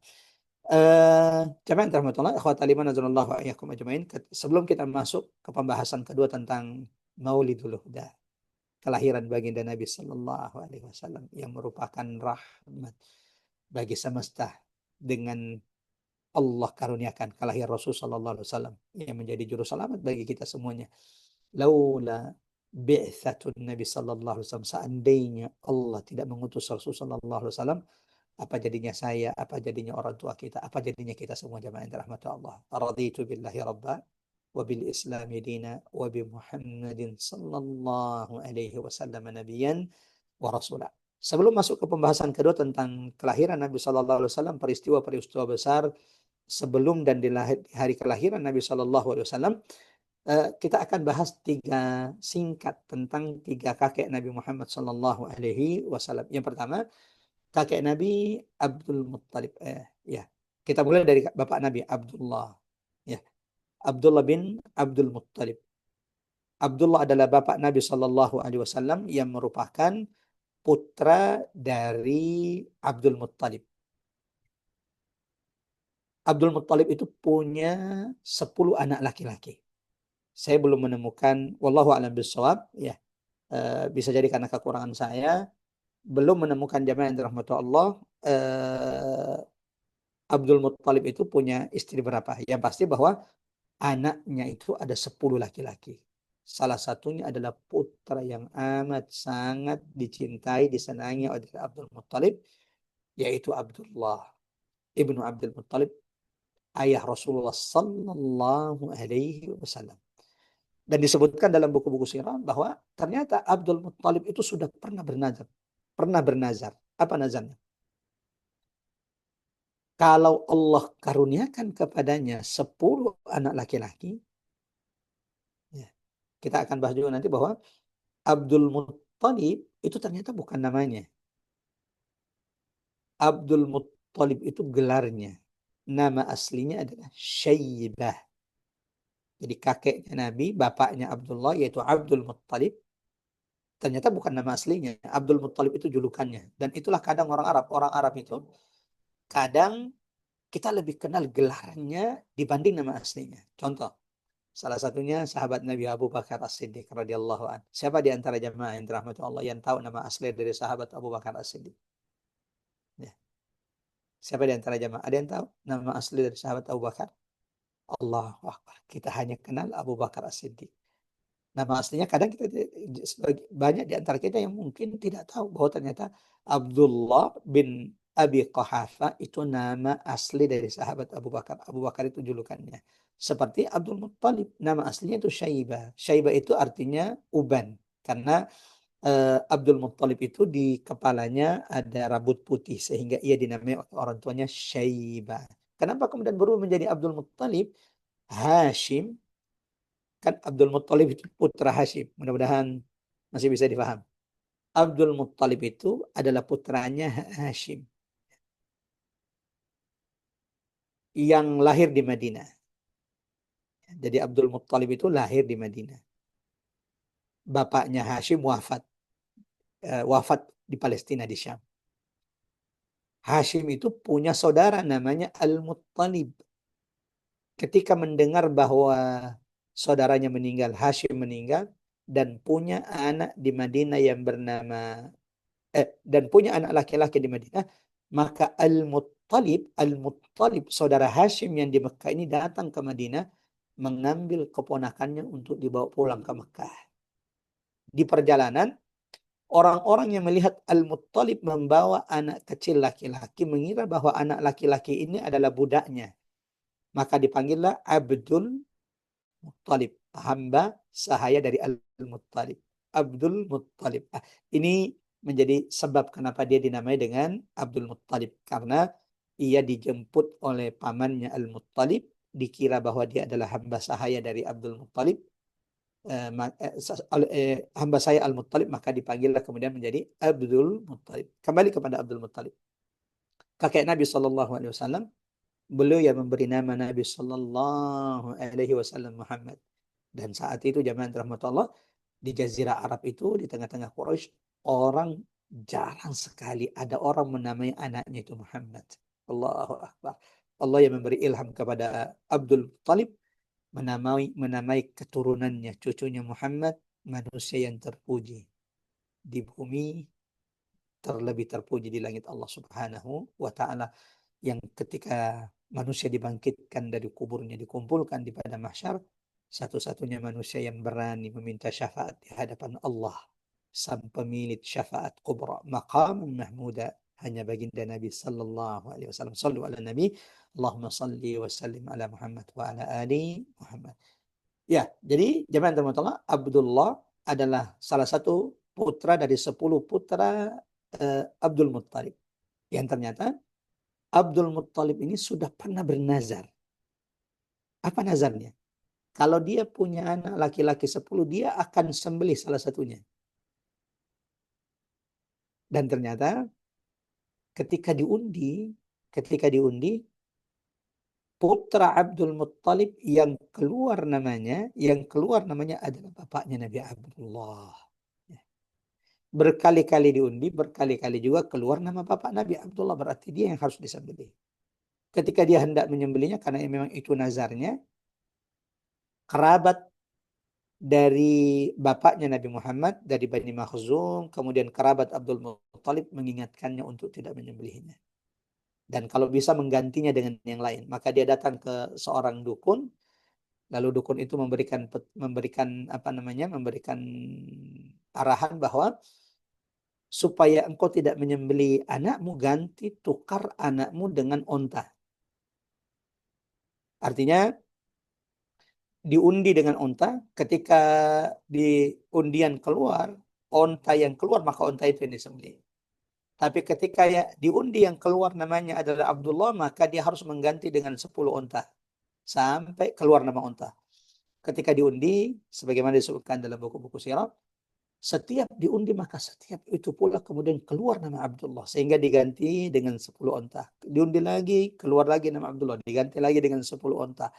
Jemaah rahmatullah, ikhwatal iman azallahu iyyakum ajmain. Sebelum kita masuk ke pembahasan kedua tentang Maulidul Huda, kelahiran baginda Nabi sallallahu alaihi wasallam yang merupakan rahmat bagi semesta, dengan Allah karuniakan kelahiran Rasul sallallahu alaihi wasallam yang menjadi juru selamat bagi kita semuanya. Laula bi'tsatun Nabi sallallahu alaihi wasallam, seandainya Allah tidak mengutus Rasul sallallahu alaihi wasallam, apa jadinya saya, apa jadinya orang tua kita, apa jadinya kita semua jamaah yang dirahmati Allah. Raditu billahi rabba wa bil islami dina wa bi Muhammadin sallallahu alaihi wasallam nabiyyan wa rasulah. Sebelum masuk ke pembahasan kedua tentang kelahiran Nabi sallallahu alaihi wasallam, peristiwa-peristiwa besar sebelum dan di hari kelahiran Nabi sallallahu alaihi wasallam, kita akan bahas tiga singkat tentang tiga kakek Nabi Muhammad sallallahu alaihi wasallam. Yang pertama, kakek Nabi Abdul Muttalib. Ya, kita mulai dari bapak Nabi Abdullah. Ya, Abdullah bin Abdul Muttalib. Abdullah adalah bapak Nabi Shallallahu Alaihi Wasallam yang merupakan putra dari Abdul Muttalib. Abdul Muttalib itu punya 10 anak laki-laki. Saya belum menemukan, wallahu a'lam bishawab, ya. Bisa jadi karena kekurangan saya, belum menemukan jamaah yang dirahmati Allah, Abdul Muttalib itu punya istri berapa. Yang pasti bahwa anaknya itu ada 10 laki-laki. Salah satunya adalah putra yang amat sangat dicintai, disenangi oleh Abdul Muttalib, yaitu Abdullah ibnu Abdul Muttalib, ayah Rasulullah sallallahu alaihi wasallam. Dan disebutkan dalam buku-buku sirah bahwa ternyata Abdul Muttalib itu sudah pernah bernazar. Pernah bernazar. Apa nazarnya? Kalau Allah karuniakan kepadanya 10 anak laki-laki, ya, kita akan bahas juga nanti bahwa Abdul Muttalib itu ternyata bukan namanya. Abdul Muttalib itu gelarnya. Nama aslinya adalah Syaibah. Jadi kakeknya Nabi, bapaknya Abdullah, yaitu Abdul Muttalib, ternyata bukan nama aslinya. Abdul Muttalib itu julukannya. Dan itulah kadang orang Arab itu, kadang kita lebih kenal gelarnya dibanding nama aslinya. Contoh, salah satunya sahabat Nabi Abu Bakar As-Siddiq radhiyallahu anhu. Siapa di antara jamaah yang dirahmati Allah yang tahu nama asli dari sahabat Abu Bakar As-Siddiq? Ya. Siapa di antara jamaah? Ada yang tahu nama asli dari sahabat Abu Bakar? Allahu Akbar. Kita hanya kenal Abu Bakar As-Siddiq. Nama aslinya kadang kita banyak di antara kita yang mungkin tidak tahu bahwa ternyata Abdullah bin Abi Quhafa itu nama asli dari sahabat Abu Bakar. Abu Bakar itu julukannya. Seperti Abdul Muttalib, nama aslinya itu Syaibah. Syaibah itu artinya uban. Karena Abdul Muttalib itu di kepalanya ada rambut putih sehingga ia dinamai oleh orang tuanya Syaibah. Kenapa kemudian berubah menjadi Abdul Muttalib? Hashim, kan Abdul Muttalib itu putra Hashim. Mudah-mudahan masih bisa difaham. Abdul Muttalib itu adalah putranya Hashim yang lahir di Madinah. Jadi Abdul Muttalib itu lahir di Madinah. Bapaknya Hashim wafat di Palestina di Syam. Hashim itu punya saudara namanya Al-Muttalib. Ketika mendengar bahwa saudaranya meninggal, Hashim meninggal, dan punya anak di Madinah yang bernama dan punya anak laki-laki di Madinah, maka Al-Muttalib saudara Hashim yang di Mekah ini datang ke Madinah mengambil keponakannya untuk dibawa pulang ke Mekah. Di perjalanan, orang-orang yang melihat Al-Muttalib membawa anak kecil laki-laki mengira bahwa anak laki-laki ini adalah budaknya. Maka dipanggillah Abdul Muttalib, hamba sahaya dari Al-Muttalib. Abdul Muttalib. Ini menjadi sebab kenapa dia dinamai dengan Abdul Muttalib. Karena ia dijemput oleh pamannya Al-Muttalib, dikira bahwa dia adalah hamba sahaya dari Abdul Muttalib. Hamba saya Al-Muttalib, maka dipanggillah kemudian menjadi Abdul Muttalib. Kembali kepada Abdul Muttalib. Kakek Nabi SAW, beliau yang memberi nama Nabi SAW Muhammad. Dan saat itu jamaah rahmatullah, di Jazirah Arab itu, di tengah-tengah Quraisy, orang jarang sekali ada orang menamai anaknya itu Muhammad. Allahu Akbar. Allah yang memberi ilham kepada Abdul Muttalib menamai keturunannya, cucunya Muhammad, manusia yang terpuji di bumi, terlebih terpuji di langit Allah Subhanahu wa taala, yang ketika manusia dibangkitkan dari kuburnya, dikumpulkan di pada mahsyar, satu-satunya manusia yang berani meminta syafaat di hadapan Allah, sang pemilik syafaat kubra, maqam mahmuda, hanya baginda Nabi sallallahu alaihi wasallam. Sallu ala Nabi, Allahumma salli wa sallim ala Muhammad wa ala ali Muhammad. Ya, jadi jemaah terhormat, Abdullah adalah salah satu putra dari 10 putra Abdul Muttalib. Yang ternyata Abdul Muttalib ini sudah pernah bernazar. Apa nazarnya? Kalau dia punya anak laki-laki 10, dia akan sembelih salah satunya. Dan ternyata ketika diundi, putra Abdul Muttalib yang keluar namanya adalah bapaknya Nabi Abdullah. Berkali-kali diundi, berkali-kali juga keluar nama bapak Nabi Abdullah, berarti dia yang harus disembelih. Ketika dia hendak menyembelihnya, karena memang itu nazarnya, kerabat dari bapaknya Nabi Muhammad, dari Bani Makhzum, kemudian kerabat Abdul Muttalib mengingatkannya untuk tidak menyembelihnya. Dan kalau bisa menggantinya dengan yang lain. Maka dia datang ke seorang dukun, lalu dukun itu memberikan arahan bahwa supaya engkau tidak menyembelih anakmu, ganti tukar anakmu dengan onta. Artinya diundi dengan onta, ketika di undian keluar onta yang keluar, maka onta itu yang disembelih. Tapi ketika ya diundi yang keluar namanya adalah Abdullah, maka dia harus mengganti dengan 10 onta sampai keluar nama onta. Ketika diundi, sebagaimana disebutkan dalam buku-buku sirah, setiap diundi maka setiap itu pula kemudian keluar nama Abdullah, sehingga diganti dengan 10 onta. Diundi lagi, keluar lagi nama Abdullah, diganti lagi dengan 10 onta.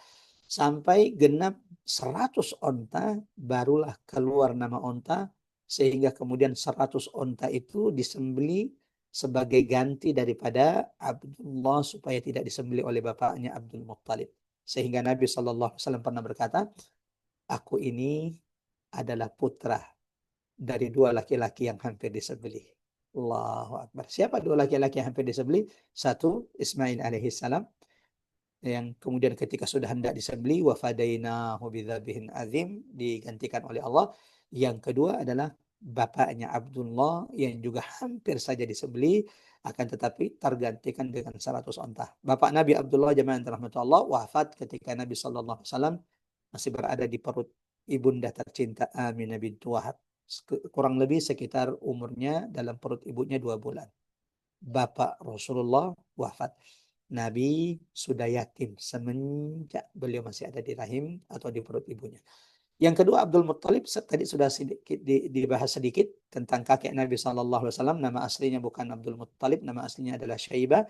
Sampai genap 100 onta, barulah keluar nama onta, sehingga kemudian 100 onta itu disembeli sebagai ganti daripada Abdullah, supaya tidak disembeli oleh bapaknya Abdul Muttalib. Sehingga Nabi SAW pernah berkata, aku ini adalah putra dari 2 laki-laki yang hampir disembelih. Allahu Akbar. Siapa 2 laki-laki yang hampir disembelih? Satu, Ismail alaihissalam, yang kemudian ketika sudah hendak disembelih, wa fadainahu bidzabhin azim, digantikan oleh Allah. Yang kedua adalah bapaknya Abdullah yang juga hampir saja disembelih, akan tetapi tergantikan dengan 100 onta. Bapak Nabi Abdullah jemaah rahmatullah wafat ketika Nabi sallallahu alaihi wasallam masih berada di perut ibunda tercinta Aminah bintu Wahab. kurang lebih sekitar umurnya dalam perut ibunya 2 bulan. Bapak Rasulullah wafat. Nabi sudah yatim semenjak beliau masih ada di rahim atau di perut ibunya. Yang kedua, Abdul Muttalib tadi sudah sedikit dibahas sedikit tentang kakek Nabi SAW. Nama aslinya bukan Abdul Muttalib, nama aslinya adalah Syaibah.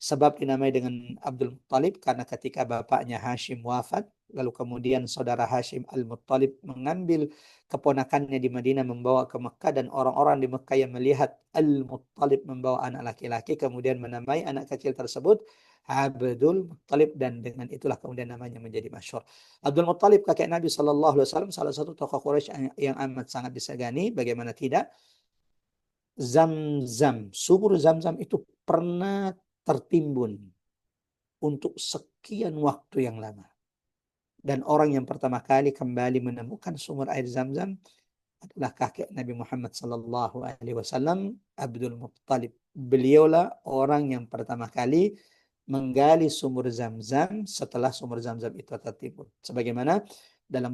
Sebab dinamai dengan Abdul Muttalib karena ketika bapaknya Hashim wafat, lalu kemudian saudara Hashim Al-Muttalib mengambil keponakannya di Madinah membawa ke Mekah, dan orang-orang di Mekah yang melihat Al-Muttalib membawa anak laki-laki kemudian menamai anak kecil tersebut Abdul Muttalib, dan dengan itulah kemudian namanya menjadi masyhur. Abdul Muttalib kakek Nabi Shallallahu Alaihi Wasallam, salah satu tokoh Quraisy yang amat sangat disegani. Bagaimana tidak? Sumur Zam-Zam itu pernah tertimbun untuk sekian waktu yang lama. Dan orang yang pertama kali kembali menemukan sumur air Zam-Zam adalah kakek Nabi Muhammad Sallallahu Alaihi Wasallam, Abdul Muttalib. Beliaulah orang yang pertama kali menggali sumur Zam-Zam setelah sumur Zam-Zam itu tertimbun. Sebagaimana dalam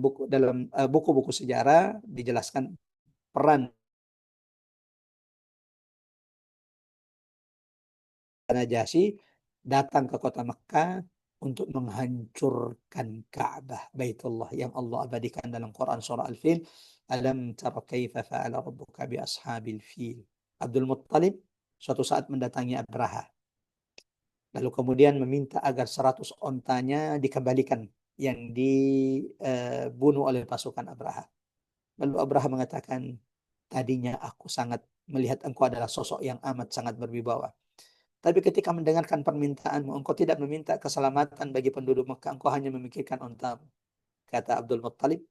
buku-buku sejarah dijelaskan peran Najasyi datang ke kota Mekah untuk menghancurkan Ka'bah Baitullah yang Allah abadikan dalam Quran surah Al-Fil. Alam tara kaifa fa'ala rabbuka bi ashabil fil. Abdul Muttalib suatu saat mendatangi Abraha. Lalu kemudian meminta agar 100 ontanya dikembalikan yang dibunuh oleh pasukan Abraha. Lalu Abraha mengatakan, tadinya aku sangat melihat engkau adalah sosok yang amat sangat berwibawa. Tapi ketika mendengarkan permintaanmu, engkau tidak meminta keselamatan bagi penduduk Mekah, engkau hanya memikirkan ontamu. Kata Abdul Muttalib,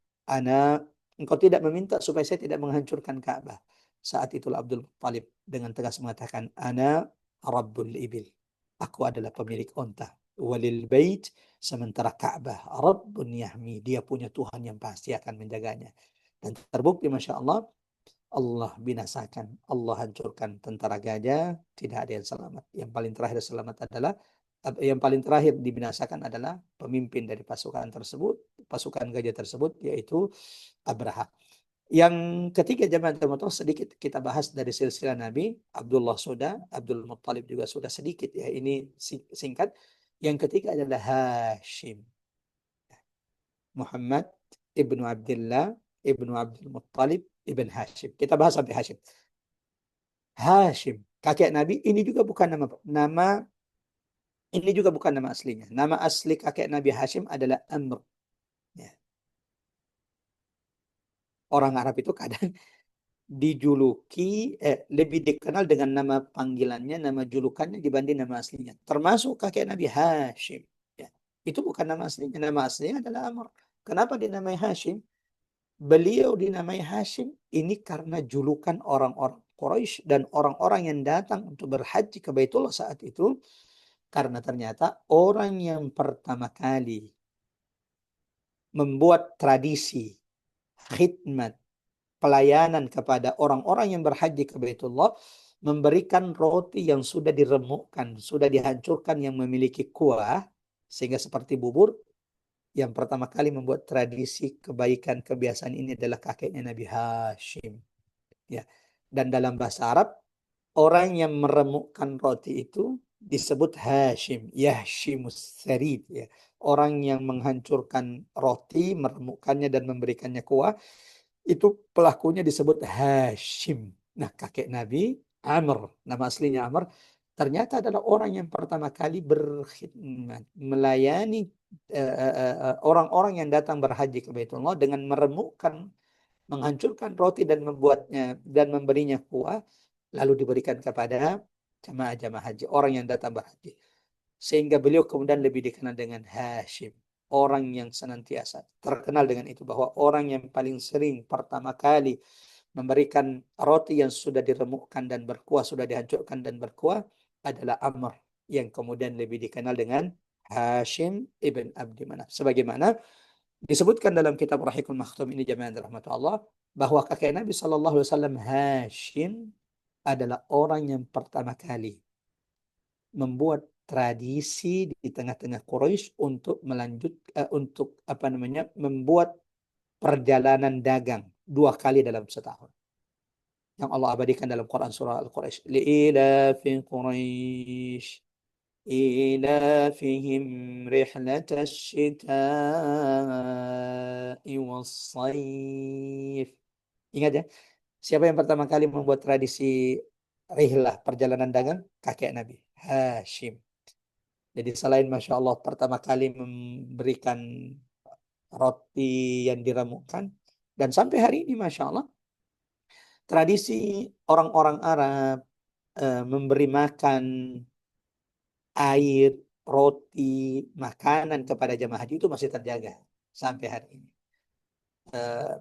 engkau tidak meminta supaya saya tidak menghancurkan Ka'bah. Saat itulah Abdul Muttalib dengan tegas mengatakan, Ana Rabbul Ibil. Aku adalah pemilik onta. Walil bait, sementara Ka'bah Rabbun Yahmi. Dia punya Tuhan yang pasti akan menjaganya. Dan terbukti Masya Allah, Allah binasakan, Allah hancurkan tentara gajah, tidak ada yang selamat. Yang paling terakhir selamat adalah, yang paling terakhir dibinasakan adalah pemimpin dari pasukan tersebut, pasukan gajah tersebut, yaitu Abraha. Yang ketiga jemaah termotor sedikit kita bahas dari silsilah Nabi. Abdullah sudah, Abdul Muttalib juga sudah sedikit ya. Ini singkat. Yang ketiga adalah Hashim. Muhammad ibnu Abdullah ibnu Abdul Muttalib ibn Hashim. Kita bahas sampai Hashim. Hashim, kakek Nabi, ini juga bukan nama aslinya. Nama asli kakek Nabi Hashim adalah Amr. Ya. Orang Arab itu kadang lebih dikenal dengan nama panggilannya, nama julukannya dibanding nama aslinya. Termasuk kakek Nabi Hashim. Ya. Itu bukan nama aslinya. Nama aslinya adalah Amr. Kenapa dinamai Hashim? Beliau dinamai Hashim ini karena julukan orang-orang Quraisy dan orang-orang yang datang untuk berhaji ke Baitullah saat itu. Karena ternyata orang yang pertama kali membuat tradisi khidmat pelayanan kepada orang-orang yang berhaji ke Baitullah, memberikan roti yang sudah diremukkan, sudah dihancurkan, yang memiliki kuah, sehingga seperti bubur. Yang pertama kali membuat tradisi kebaikan kebiasaan ini adalah kakeknya Nabi Hashim. Ya. Dan dalam bahasa Arab, orang yang meremukkan roti itu disebut Hashim, Yahshimus Sarid. Ya. Orang yang menghancurkan roti, meremukkannya dan memberikannya kuah, itu pelakunya disebut Hashim. Nah, kakek Nabi Amr, nama aslinya Amr, ternyata adalah orang yang pertama kali berkhidmat, melayani orang-orang yang datang berhaji ke Baitullah dengan meremukkan, menghancurkan roti dan membuatnya dan memberinya kuah, lalu diberikan kepada jamaah-jamaah haji, orang yang datang berhaji. Sehingga beliau kemudian lebih dikenal dengan Hashim. Orang yang senantiasa terkenal dengan itu, bahwa orang yang paling sering pertama kali memberikan roti yang sudah diremukkan dan berkuah, sudah dihancurkan dan berkuah, adalah Amr, yang kemudian lebih dikenal dengan Hashim ibn Abdi Manaf. Sebagaimana disebutkan dalam kitab Rahikul Makhtum ini jemaah rahmat Allah, bahwa kakek Nabi SAW Hashim adalah orang yang pertama kali membuat tradisi di tengah-tengah Quraisy untuk membuat perjalanan dagang 2 kali dalam setahun. Yang Allah abadikan dalam Quran surah Al-Quraisy. Li'ilafi Quraisy إيلافهم رحلة الشتاء والصيف. Ingat ya, siapa yang pertama kali membuat tradisi rihlah perjalanan dagang? Kakek Nabi, Hashim. Jadi selain Masya Allah pertama kali memberikan roti yang diramukan, dan sampai hari ini Masya Allah, tradisi orang-orang Arab memberi makan air, roti, makanan kepada jemaah haji itu masih terjaga sampai hari ini.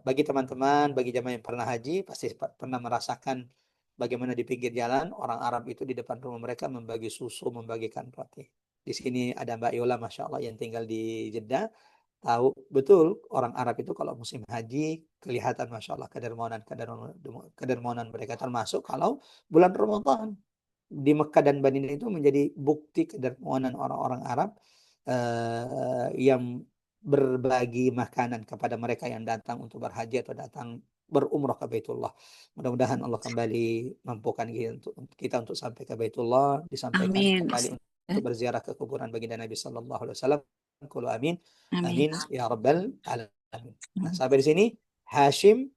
Bagi teman-teman, bagi jemaah yang pernah haji, pasti pernah merasakan bagaimana di pinggir jalan orang Arab itu di depan rumah mereka membagi susu, membagikan roti. Di sini ada Mbak Yola, Masya Allah, yang tinggal di Jeddah. Tahu betul orang Arab itu kalau musim haji kelihatan Masya Allah kedermawanan mereka, termasuk kalau bulan Ramadan di Mekah dan Madinah itu menjadi bukti kedermawanan orang-orang Arab yang berbagi makanan kepada mereka yang datang untuk berhaji atau datang berumrah ke Baitullah. Mudah-mudahan Allah kembali mampukan kita untuk sampai ke Baitullah, disampaikan
Amin.
kembali untuk berziarah ke kuburan baginda Nabi Sallallahu Alaihi Wasallam. Qulu amin,
Amin.
amin ya rabbal alamin. Nah, sampai di sini Hashim,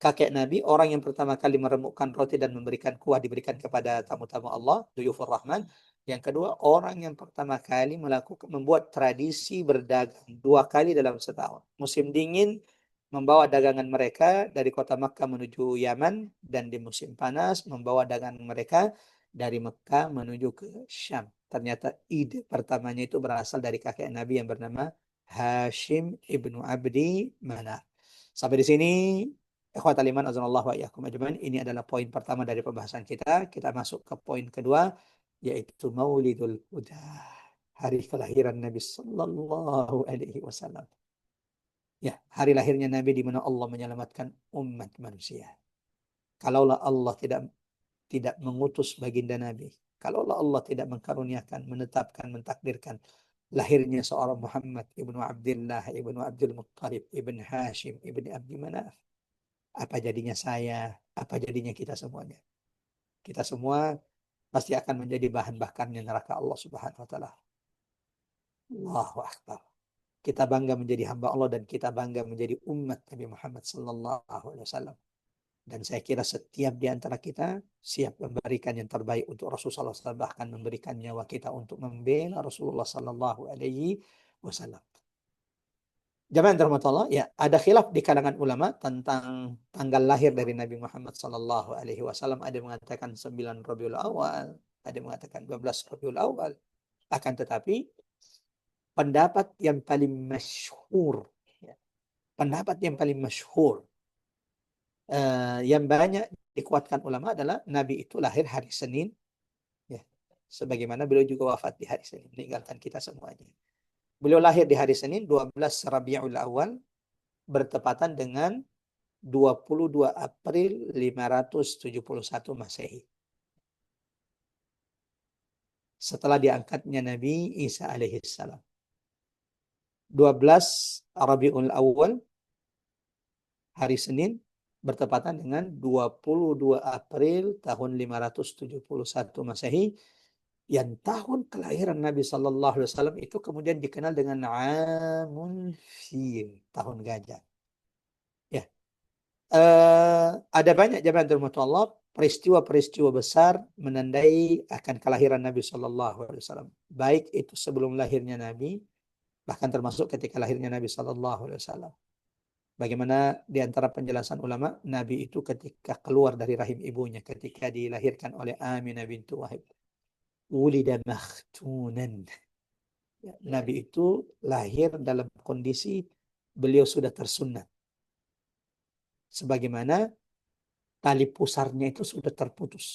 kakek Nabi, orang yang pertama kali meremukkan roti dan memberikan kuah diberikan kepada tamu-tamu Allah, Duyufur Rahman. Yang kedua, orang yang pertama kali membuat tradisi berdagang 2 kali dalam setahun. Musim dingin membawa dagangan mereka dari kota Makkah menuju Yaman, dan di musim panas membawa dagangan mereka dari Makkah menuju ke Syam. Ternyata ide pertamanya itu berasal dari kakek Nabi yang bernama Hashim ibnu Abdi Manaf. Sampai di sini, ikhwatal iman azanallahu wa iyyakum ajmain, ini adalah poin pertama dari pembahasan kita. Kita masuk ke poin kedua, yaitu Maulidul Huda, hari kelahiran Nabi sallallahu alaihi wasallam. Ya, hari lahirnya Nabi di mana Allah menyelamatkan umat manusia. Kalaulah Allah tidak mengutus baginda Nabi, kalaulah Allah tidak mengkaruniakan, menetapkan, mentakdirkan lahirnya seorang Muhammad ibnu Abdullah ibnu Abdul Muttalib ibn Hashim ibn Abdi Manaf, apa jadinya saya, apa jadinya kita semuanya? Kita semua pasti akan menjadi bahan bakarnya neraka Allah Subhanahu wa taala. Allahu akbar. Kita bangga menjadi hamba Allah dan kita bangga menjadi umat Nabi Muhammad sallallahu alaihi wasallam. Dan saya kira setiap di antara kita siap memberikan yang terbaik untuk Rasulullah SAW, bahkan memberikan nyawa kita untuk membela Rasulullah Sallallahu Alaihi Wasallam. Jamaah yang dirahmati Allah, ya, ada khilaf di kalangan ulama tentang tanggal lahir dari Nabi Muhammad Sallallahu Alaihi Wasallam. Ada yang mengatakan 9 Rabiul Awal, ada yang mengatakan 12 Rabiul Awal. Akan tetapi pendapat yang paling masyhur, ya, pendapat yang paling masyhur, yang banyak dikuatkan ulama adalah Nabi itu lahir hari Senin, ya, sebagaimana beliau juga wafat di hari Senin, meninggalkan kita semuanya. Beliau lahir di hari Senin 12 Rabiul Awal, bertepatan dengan 22 April 571 Masehi. Setelah diangkatnya Nabi Isa alaihissalam. 12 Rabiul Awal, hari Senin, bertepatan dengan 22 April tahun 571 Masehi, yang tahun kelahiran Nabi Sallallahu Alaihi Wasallam itu kemudian dikenal dengan Amul Fil, tahun gajah. Ya, ada banyak jamaah dirahmati Allah, peristiwa-peristiwa besar menandai akan kelahiran Nabi Sallallahu Alaihi Wasallam. Baik itu sebelum lahirnya Nabi, bahkan termasuk ketika lahirnya Nabi Sallallahu Alaihi Wasallam. Bagaimana di antara penjelasan ulama, Nabi itu ketika keluar dari rahim ibunya, ketika dilahirkan oleh Aminah bintu Wahib, wulida makhtunan. Nabi itu lahir dalam kondisi beliau sudah tersunat. Sebagaimana tali pusarnya itu sudah terputus.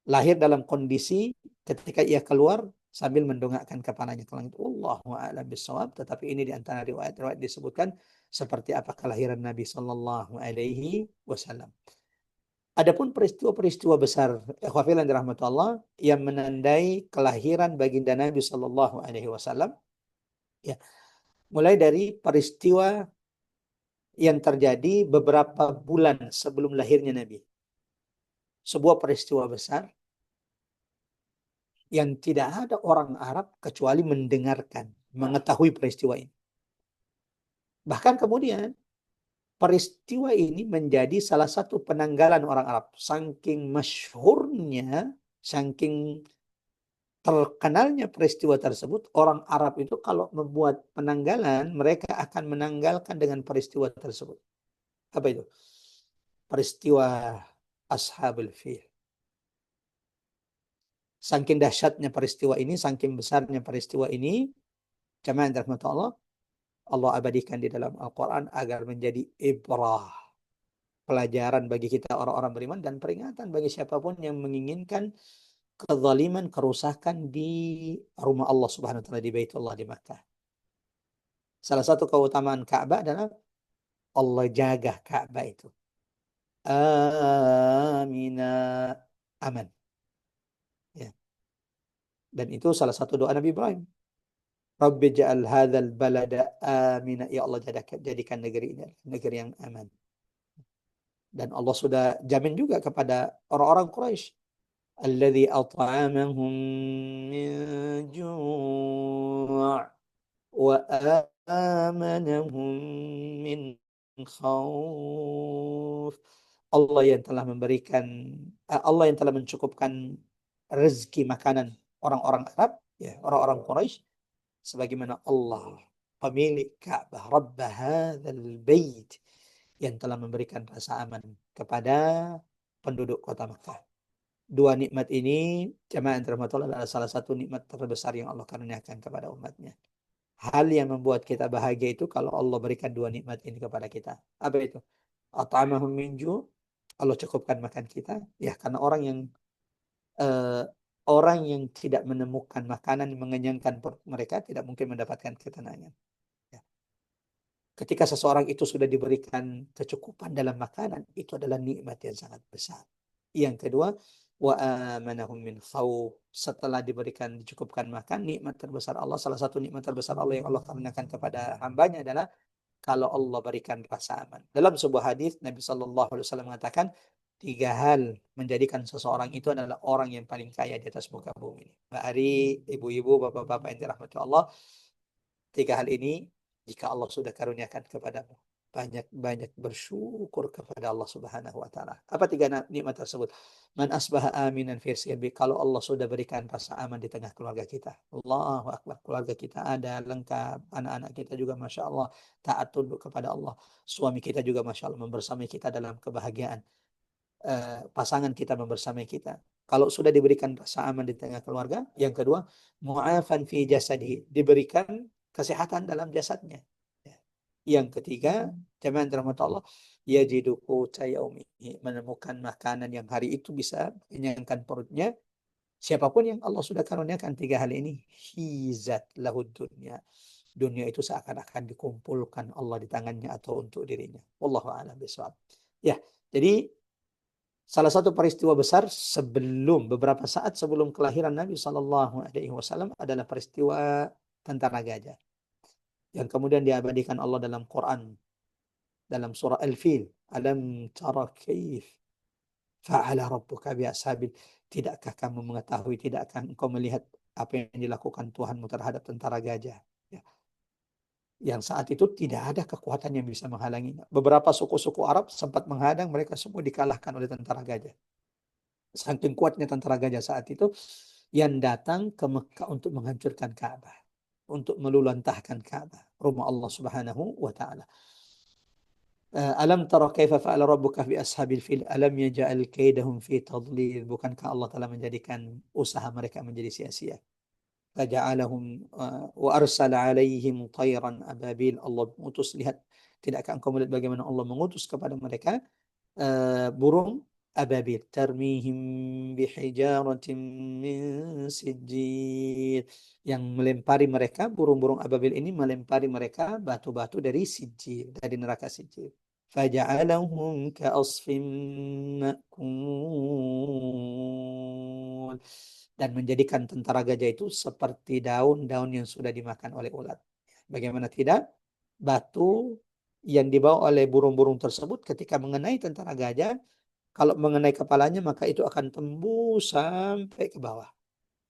Lahir dalam kondisi ketika ia keluar sambil mendongakkan kepalanya ke langit. Allahu a'lam bishawab. Tetapi ini di antara riwayat-riwayat disebutkan seperti apa kelahiran Nabi Sallallahu Alaihi Wasallam. Adapun peristiwa-peristiwa besar, ikhwafil yang dirahmati Allah, yang menandai kelahiran baginda Nabi Sallallahu Alaihi Wasallam, ya, Mulai dari peristiwa yang terjadi beberapa bulan sebelum lahirnya Nabi. Sebuah peristiwa besar yang tidak ada orang Arab kecuali mendengarkan, mengetahui peristiwa ini. Bahkan kemudian peristiwa ini menjadi salah satu penanggalan orang Arab. Saking masyhurnya, saking terkenalnya peristiwa tersebut, orang Arab itu kalau membuat penanggalan, mereka akan menanggalkan dengan peristiwa tersebut. Apa itu? Peristiwa Ashabul Fil. Saking dahsyatnya peristiwa ini, saking besarnya peristiwa ini, jemaah dirahmati Allah, Allah abadikan di dalam Al-Quran agar menjadi ibrah, pelajaran bagi kita orang-orang beriman dan peringatan bagi siapapun yang menginginkan kezaliman, kerusakan di rumah Allah Subhanahu wa taala, di Baitullah di Makkah. Salah satu keutamaan Ka'bah adalah Allah jaga Ka'bah itu. Amina, aman. Ya. Dan itu salah satu doa Nabi Ibrahim. Rabbi ja'al hadzal balada amina. Ya Allah, jadikan negeri ini negeri yang aman. Dan Allah sudah jamin juga kepada orang-orang Quraisy, alladzi at'amahum min ju' wa amanahum min khauf. Allah yang telah memberikan, Allah yang telah mencukupkan rezeki makanan orang-orang Arab, ya, orang-orang Quraisy, sebagaimana Allah pemilik Ka'bah, Rabb hadzal bait, yang telah memberikan rasa aman kepada penduduk kota Makkah. Dua nikmat ini, jemaah yang dirahmati Allah, adalah salah satu nikmat terbesar yang Allah karuniakan kepada umatnya. Hal yang membuat kita bahagia itu kalau Allah berikan dua nikmat ini kepada kita. Apa itu? At'amahum min ju', Allah cukupkan makan kita. Ya, karena eh, orang yang tidak menemukan makanan yang mengenyangkan perut mereka tidak mungkin mendapatkan ketenangan. Ya. Ketika seseorang itu sudah diberikan kecukupan dalam makanan, itu adalah nikmat yang sangat besar. Yang kedua, wa amanahum min khawf. Setelah dicukupkan makan, nikmat terbesar Allah, salah satu nikmat terbesar Allah yang Allah karuniakan kepada hambanya adalah kalau Allah berikan rasa aman. Dalam sebuah hadis Nabi Shallallahu Alaihi Wasallam mengatakan, tiga hal menjadikan seseorang itu adalah orang yang paling kaya di atas muka bumi ini. Mbak Ari, ibu-ibu, bapak-bapak yang dirahmati Allah, tiga hal ini jika Allah sudah karuniakan kepadamu, banyak-banyak bersyukur kepada Allah Subhanahu wa taala. Apa tiga nikmat tersebut? Man asbaha aminan fi sirbi, kalau Allah sudah berikan rasa aman di tengah keluarga kita. Allahu akbar, keluarga kita ada lengkap, anak-anak kita juga Masya Allah taat tunduk kepada Allah. Suami kita juga Masya Allah membersamai kita dalam kebahagiaan. Pasangan kita membersamai kita. Kalau sudah diberikan rasa aman di tengah keluarga, yang kedua, mu'afan fi jasadi, diberikan kesehatan dalam jasadnya. Ya. Yang ketiga, jemaah rahmat Allah, yajidu quta yaumihi, menemukan makanan yang hari itu bisa mengenyangkan perutnya. Siapapun yang Allah sudah karuniakan tiga hal ini, hizat lahud dunya. Dunia itu seakan-akan dikumpulkan Allah di tangannya atau untuk dirinya. Wallahu a'lam bishawab. Ya, jadi salah satu peristiwa besar beberapa saat sebelum kelahiran Nabi Shallallahu Alaihi Wasallam adalah peristiwa tentara gajah yang kemudian diabadikan Allah dalam Quran, dalam surah Al-Fil. Alam tara kaif fa'ala rabbuka bi ashabil. Tidakkah kamu mengetahui, tidakkah engkau melihat apa yang dilakukan Tuhanmu terhadap tentara gajah? Ya. Yang saat itu tidak ada kekuatan yang bisa menghalanginya. Beberapa suku-suku Arab sempat menghadang, mereka semua dikalahkan oleh tentara gajah. Saking kuatnya tentara gajah saat itu, yang datang ke Mekah untuk menghancurkan Ka'bah, untuk meluluhlantahkan Ka'bah, rumah Allah Subhanahu wa taala. Alam tara kaifa fa'ala rabbuka bi ashabil fil alam yaj'al kaidahum fi tadlil. Bukankah Allah telah menjadikan usaha mereka menjadi sia-sia? Faja'alahum wa arsala alaihim tayran ababil. Allah mengutus, lihat, tidakkah engkau melihat bagaimana Allah mengutus kepada mereka burung ababil, tarmihim bihijaratin min sijil, yang melempari mereka, burung-burung ababil ini melempari mereka batu-batu dari sijil, dari neraka sijil. Faja'alahum ka'asfin ma'kul, dan menjadikan tentara gajah itu seperti daun-daun yang sudah dimakan oleh ulat. Bagaimana tidak? Batu yang dibawa oleh burung-burung tersebut ketika mengenai tentara gajah, kalau mengenai kepalanya maka itu akan tembus sampai ke bawah.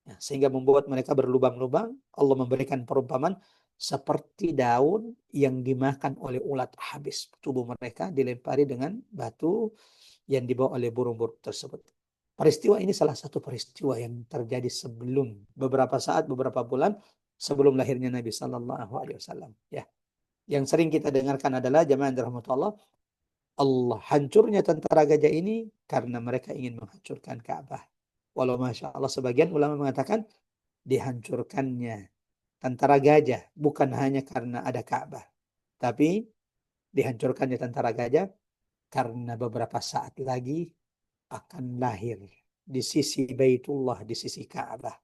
Ya, sehingga membuat mereka berlubang-lubang. Allah memberikan perumpamaan seperti daun yang dimakan oleh ulat habis. Tubuh mereka dilempari dengan batu yang dibawa oleh burung-burung tersebut. Peristiwa ini salah satu peristiwa yang terjadi sebelum beberapa saat, beberapa bulan sebelum lahirnya Nabi Sallallahu Alaihi Wasallam. Ya, yang sering kita dengarkan adalah jamaah rahmatullah, Allah hancurnya tentara gajah ini karena mereka ingin menghancurkan Ka'bah. Walau masya Allah sebagian ulama mengatakan dihancurkannya tentara gajah bukan hanya karena ada Ka'bah, tapi dihancurkannya tentara gajah karena beberapa saat lagi akan lahir di sisi Baitullah, di sisi Ka'bah,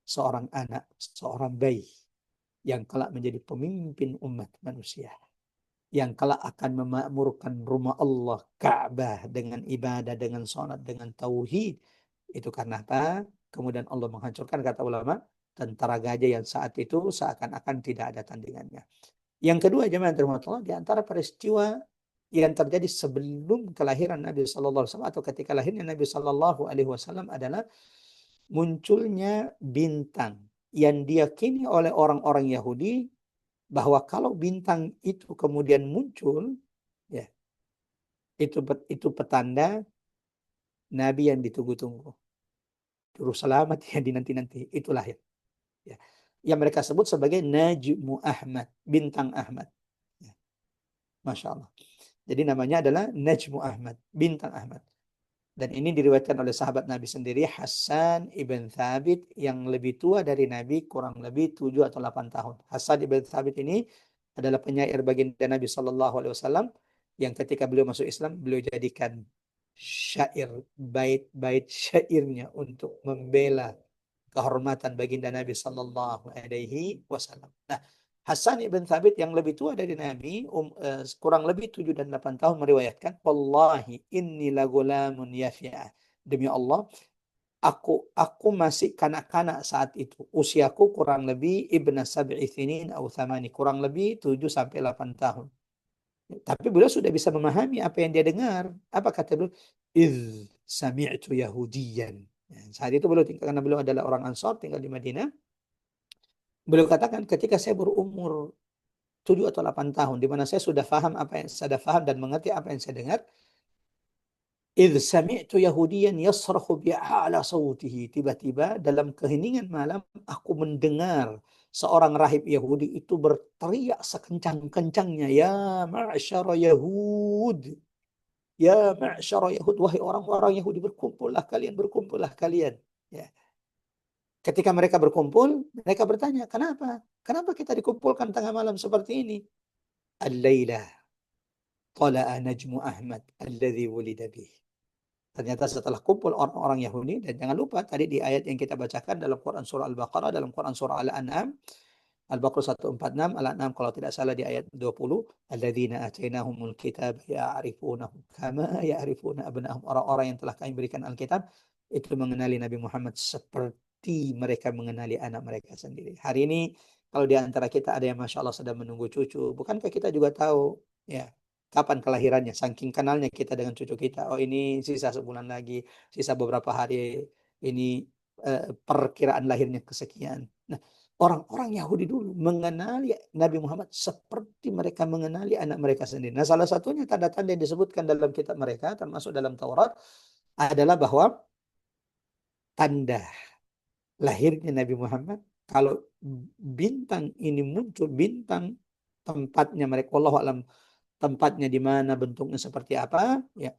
seorang anak, seorang bayi yang kelak menjadi pemimpin umat manusia, yang kelak akan memakmurkan rumah Allah, Ka'bah, dengan ibadah, dengan sholat, dengan tauhid. Itu karena apa? Kemudian Allah menghancurkan, kata ulama, tentara gajah yang saat itu seakan-akan tidak ada tandingannya. Yang kedua, jemaah Allah, di antara peristiwa yang terjadi sebelum kelahiran Nabi Sallallahu Alaihi Wasallam atau ketika lahirnya Nabi Sallallahu Alaihi Wasallam adalah munculnya bintang yang diyakini oleh orang-orang Yahudi bahwa kalau bintang itu kemudian muncul, ya, itu petanda Nabi yang ditunggu-tunggu, juru selamat yang dinanti-nanti, itu lahir. Ya. Yang mereka sebut sebagai Najmu Ahmad, bintang Ahmad. Ya. Masya Allah. Jadi namanya adalah Najmu Ahmad, bintang Ahmad. Dan ini diriwayatkan oleh sahabat Nabi sendiri, Hasan ibn Thabit, yang lebih tua dari Nabi kurang lebih 7 atau 8 tahun. Hasan ibn Thabit ini adalah penyair baginda Nabi Sallallahu Alaihi Wasallam yang ketika beliau masuk Islam, beliau jadikan syair, bait-bait syairnya untuk membela kehormatan baginda Nabi Sallallahu Alaihi Wasallam. Nah, Hasan ibn Thabit yang lebih tua dari Nabi, kurang lebih 7 dan 8 tahun meriwayatkan, Wallahi inni lagulamun yafi'ah. Demi Allah, aku masih kanak-kanak saat itu. Usiaku kurang lebih ibna sab'i thinin atau thamani, kurang lebih 7 sampai 8 tahun. Tapi beliau sudah bisa memahami apa yang dia dengar. Apa kata beliau? Idh sami'tu Yahudiyan. Ya, saat itu beliau tinggal, karena beliau adalah orang Ansor, tinggal di Madinah. Beliau katakan ketika saya berumur 7 atau 8 tahun, di mana saya sudah paham apa yang saya paham dan mengerti apa yang saya dengar. Idh sami'tu Yahudiyan yasrahu bi'ala sawtihi. Tiba-tiba dalam keheningan malam aku mendengar seorang rahib Yahudi itu berteriak sekencang-kencangnya, ya ma'syara Yahud. Ya ma'syara Yahud, wahai orang-orang Yahudi, berkumpullah kalian, berkumpullah kalian. Ya. Ketika mereka berkumpul, mereka bertanya, kenapa? Kenapa kita dikumpulkan tengah malam seperti ini? Al-lailah tala'a najmu Ahmad alladhi wulida bih. Ternyata setelah kumpul orang-orang Yahudi, dan jangan lupa tadi di ayat yang kita bacakan dalam Quran surah Al-Baqarah, dalam Quran surah Al-An'am, Al-Baqarah 146, Al-An'am kalau tidak salah di ayat 20, alladzina atainahumul kitab ya'rifunahu kama ya'rifuna abna'ahum. Orang-orang yang telah kami berikan Alkitab itu mengenali Nabi Muhammad seperti mereka mengenali anak mereka sendiri. Hari ini kalau di antara kita ada yang Masya Allah sedang menunggu cucu, bukankah kita juga tahu ya kapan kelahirannya? Saking kenalnya kita dengan cucu kita. Oh, ini sisa sebulan lagi, sisa beberapa hari, ini perkiraan lahirnya kesekian. Nah, orang-orang Yahudi dulu mengenali Nabi Muhammad seperti mereka mengenali anak mereka sendiri. Nah, salah satunya tanda-tanda yang disebutkan dalam kitab mereka, termasuk dalam Taurat, adalah bahwa tanda lahirnya Nabi Muhammad, kalau bintang ini muncul, bintang tempatnya mereka, Allah alam tempatnya di mana, bentuknya seperti apa, ya.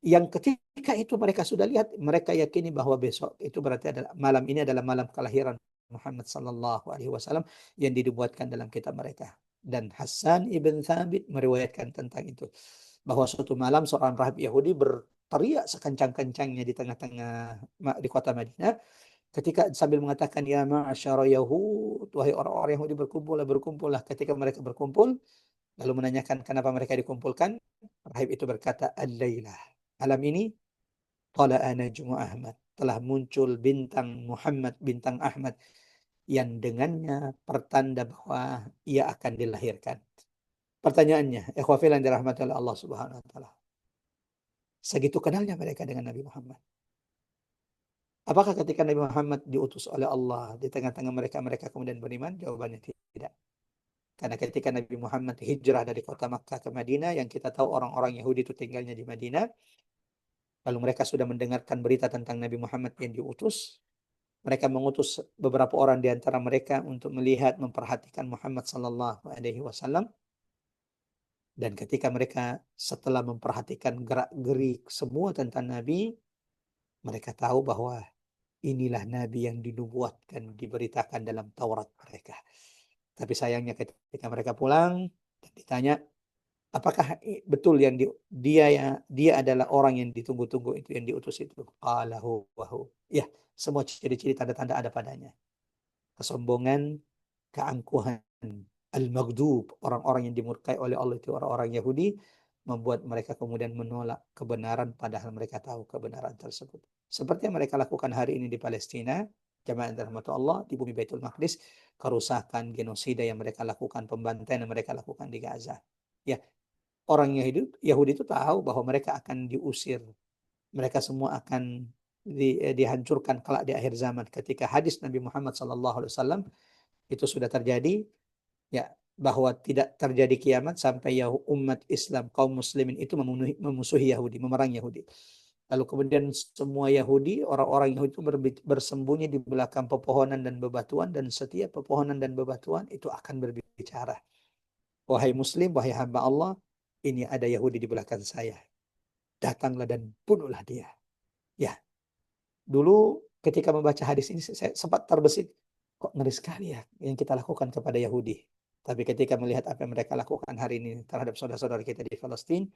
Yang ketika itu mereka sudah lihat, mereka yakini bahwa besok itu berarti adalah malam ini adalah malam kelahiran Muhammad sallallahu alaihi wasallam yang dibuatkan dalam kitab mereka. Dan Hasan ibn Thabit meriwayatkan tentang itu, bahwa suatu malam seorang rahib Yahudi berteriak sekencang-kencangnya di tengah-tengah di kota Madinah, ketika sambil mengatakan, ya ma'asyara Yahud, wahai orang-orang Yahudi, berkumpullah, berkumpullah. Ketika mereka berkumpul, lalu menanyakan kenapa mereka dikumpulkan, rahib itu berkata, al-lailah, malam ini, tala'a najmu Ahmad, telah muncul bintang Muhammad, bintang Ahmad, yang dengannya pertanda bahwa ia akan dilahirkan. Pertanyaannya, ikhwafil yang dirahmati oleh Allah Subhanahu wa taala. Segitu kenalnya mereka dengan Nabi Muhammad. Apakah ketika Nabi Muhammad diutus oleh Allah di tengah-tengah mereka, mereka kemudian beriman? Jawabannya tidak. Karena ketika Nabi Muhammad hijrah dari kota Makkah ke Madinah, yang kita tahu orang-orang Yahudi itu tinggalnya di Madinah, lalu mereka sudah mendengarkan berita tentang Nabi Muhammad yang diutus, mereka mengutus beberapa orang di antara mereka untuk melihat, memperhatikan Muhammad sallallahu alaihi wasallam. Dan ketika mereka setelah memperhatikan gerak-gerik semua tentang Nabi, mereka tahu bahwa inilah Nabi yang dinubuatkan, diberitakan dalam Taurat mereka. Tapi sayangnya ketika mereka pulang dan ditanya, apakah betul yang dia adalah orang yang ditunggu-tunggu itu, yang diutus itu? Qalahu wahu. Ya, semua ciri-ciri tanda-tanda ada padanya. Kesombongan, keangkuhan, al-maghdub, orang-orang yang dimurkai oleh Allah itu orang-orang Yahudi, membuat mereka kemudian menolak kebenaran padahal mereka tahu kebenaran tersebut. Seperti yang mereka lakukan hari ini di Palestina, jamaah rahmat Allah, di bumi Baitul Maqdis, kerusakan, genosida yang mereka lakukan, pembantaian yang mereka lakukan di Gaza. Ya, orang Yahudi itu tahu bahwa mereka akan diusir, mereka semua akan dihancurkan kelak di akhir zaman. Ketika hadis Nabi Muhammad SAW itu sudah terjadi, ya, bahwa tidak terjadi kiamat sampai umat Islam, kaum muslimin itu memusuhi Yahudi, memerangi Yahudi. Lalu kemudian semua Yahudi, orang-orang Yahudi itu bersembunyi di belakang pepohonan dan bebatuan, dan setiap pepohonan dan bebatuan itu akan berbicara. Wahai muslim, wahai hamba Allah, ini ada Yahudi di belakang saya. Datanglah dan bunuhlah dia. Ya, dulu ketika membaca hadis ini saya sempat terbesit, kok ngeri sekali ya yang kita lakukan kepada Yahudi. Tapi ketika melihat apa yang mereka lakukan hari ini terhadap saudara-saudara kita di Palestina,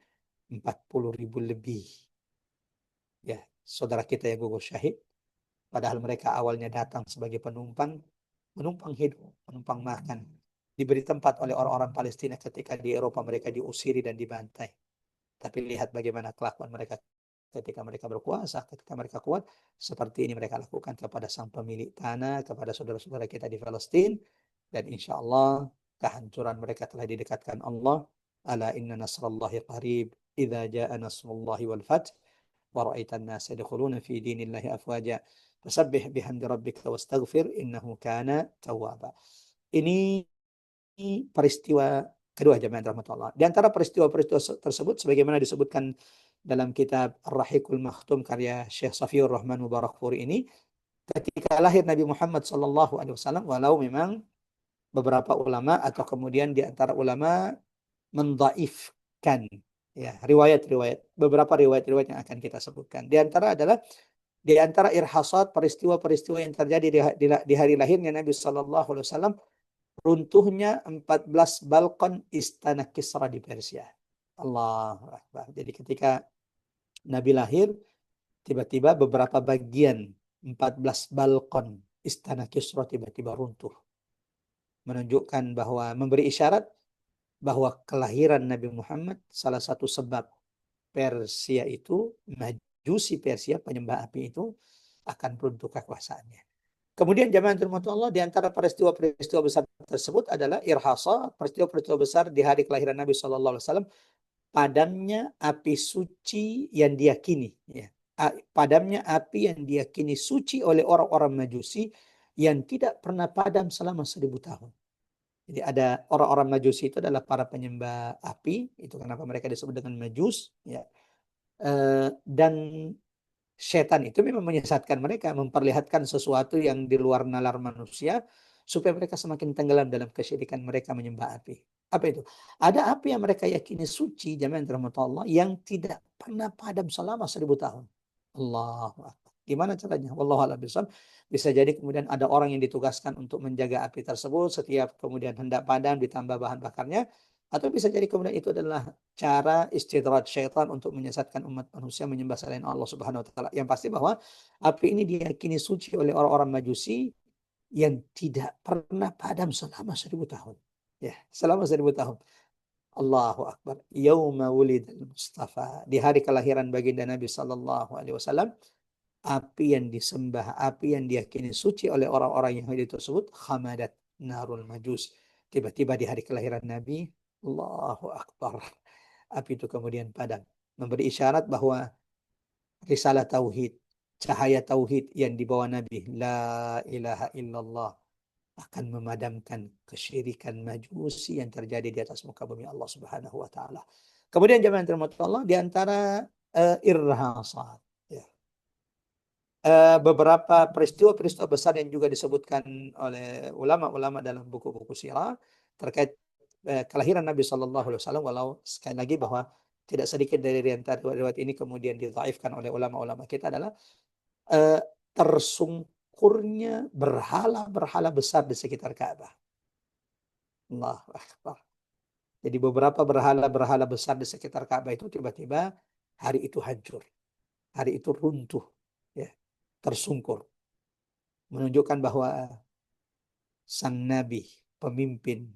40.000 lebih. Ya, saudara kita yang gugur syahid, padahal mereka awalnya datang sebagai penumpang, menumpang hidup, menumpang makan. Diberi tempat oleh orang-orang Palestina ketika di Eropa mereka diusiri dan dibantai. Tapi lihat bagaimana kelakuan mereka ketika mereka berkuasa, ketika mereka kuat, seperti ini mereka lakukan kepada sang pemilik tanah, kepada saudara-saudara kita di Palestina, dan insya Allah kehancuran mereka telah didekatkan Allah. Ala inna nasrallahi qarib, idza jaa nasrullahi wal fath, wa ra'aitan nas yadkhuluna fi dinillahi afwaja. Fasabbih bihamdi rabbika wastaghfir innahu kana tawwaba. Ini peristiwa kedua, jemaah rahmatullah. Di antara peristiwa-peristiwa tersebut sebagaimana disebutkan dalam kitab Ar-Rahiqul Makhtum karya Syekh Safiur Rahman Mubarakfuri ini, ketika lahir Nabi Muhammad sallallahu alaihi wasallam, walau memang beberapa ulama atau kemudian di antara ulama mendhaifkan ya beberapa riwayat-riwayat yang akan kita sebutkan. Di antara irhasat peristiwa-peristiwa yang terjadi di hari lahirnya Nabi sallallahu alaihi wasallam, runtuhnya 14 balkon istana Kisra di Persia. Allahu Akbar. Jadi ketika Nabi lahir, tiba-tiba beberapa bagian 14 balkon istana Kisra tiba-tiba runtuh. Menunjukkan bahwa, memberi isyarat bahwa kelahiran Nabi Muhammad salah satu sebab Persia itu, Majusi Persia, penyembah api itu akan runtuh kekuasaannya. Kemudian jamaah Allah, di antara peristiwa-peristiwa besar tersebut adalah irhasa, peristiwa-peristiwa besar di hari kelahiran Nabi Shallallahu Alaihi Wasallam, padamnya api suci yang diyakini, ya, padamnya api yang diyakini suci oleh orang-orang Majusi yang tidak pernah padam selama 1000 tahun. Jadi ada orang-orang Majusi itu adalah para penyembah api, itu kenapa mereka disebut dengan Majus, ya. Dan setan itu memang menyesatkan mereka, memperlihatkan sesuatu yang di luar nalar manusia, supaya mereka semakin tenggelam dalam kesyirikan mereka menyembah api. Apa itu? Ada api yang mereka yakini suci, jamaah Allah, yang tidak pernah padam selama 1000 tahun. Allahu Akbar. Gimana caranya? Wallahu a'lam bishawab. Bisa jadi kemudian ada orang yang ditugaskan untuk menjaga api tersebut, setiap kemudian hendak padam ditambah bahan bakarnya, atau bisa jadi kemudian itu adalah cara istidraj syaitan untuk menyesatkan umat manusia menyembah selain Allah Subhanahu wa taala. Yang pasti bahwa api ini diyakini suci oleh orang-orang Majusi yang tidak pernah padam selama 1000 tahun. Ya, selama 1000 tahun. Allahu Akbar. Yauma wulidal Mustafa. Di hari kelahiran baginda Nabi sallallahu alaihi wasallam, api yang disembah, api yang diyakini suci oleh orang-orang Yahudi tersebut, khamadat narul majus. Tiba-tiba di hari kelahiran Nabi, Allahu Akbar, api itu kemudian padam. Memberi isyarat bahwa risalah tauhid, cahaya tauhid yang dibawa Nabi, la ilaha illallah, akan memadamkan kesyirikan majusi yang terjadi di atas muka bumi Allah Subhanahu wa taala. Kemudian jemaah yang dirahmati Allah, di antara irhasat, ya, beberapa peristiwa-peristiwa besar yang juga disebutkan oleh ulama-ulama dalam buku-buku sirah terkait kelahiran Nabi Shallallahu Alaihi Wasallam. Walau sekali lagi bahwa tidak sedikit dari antara riwayat ini kemudian didhaifkan oleh ulama-ulama kita adalah eh, tersungkurnya berhala-berhala besar di sekitar Ka'bah. Allahu Akbar. Jadi beberapa berhala-berhala besar di sekitar Ka'bah itu tiba-tiba hari itu hancur, hari itu runtuh, ya, tersungkur, menunjukkan bahwa sang nabi, pemimpin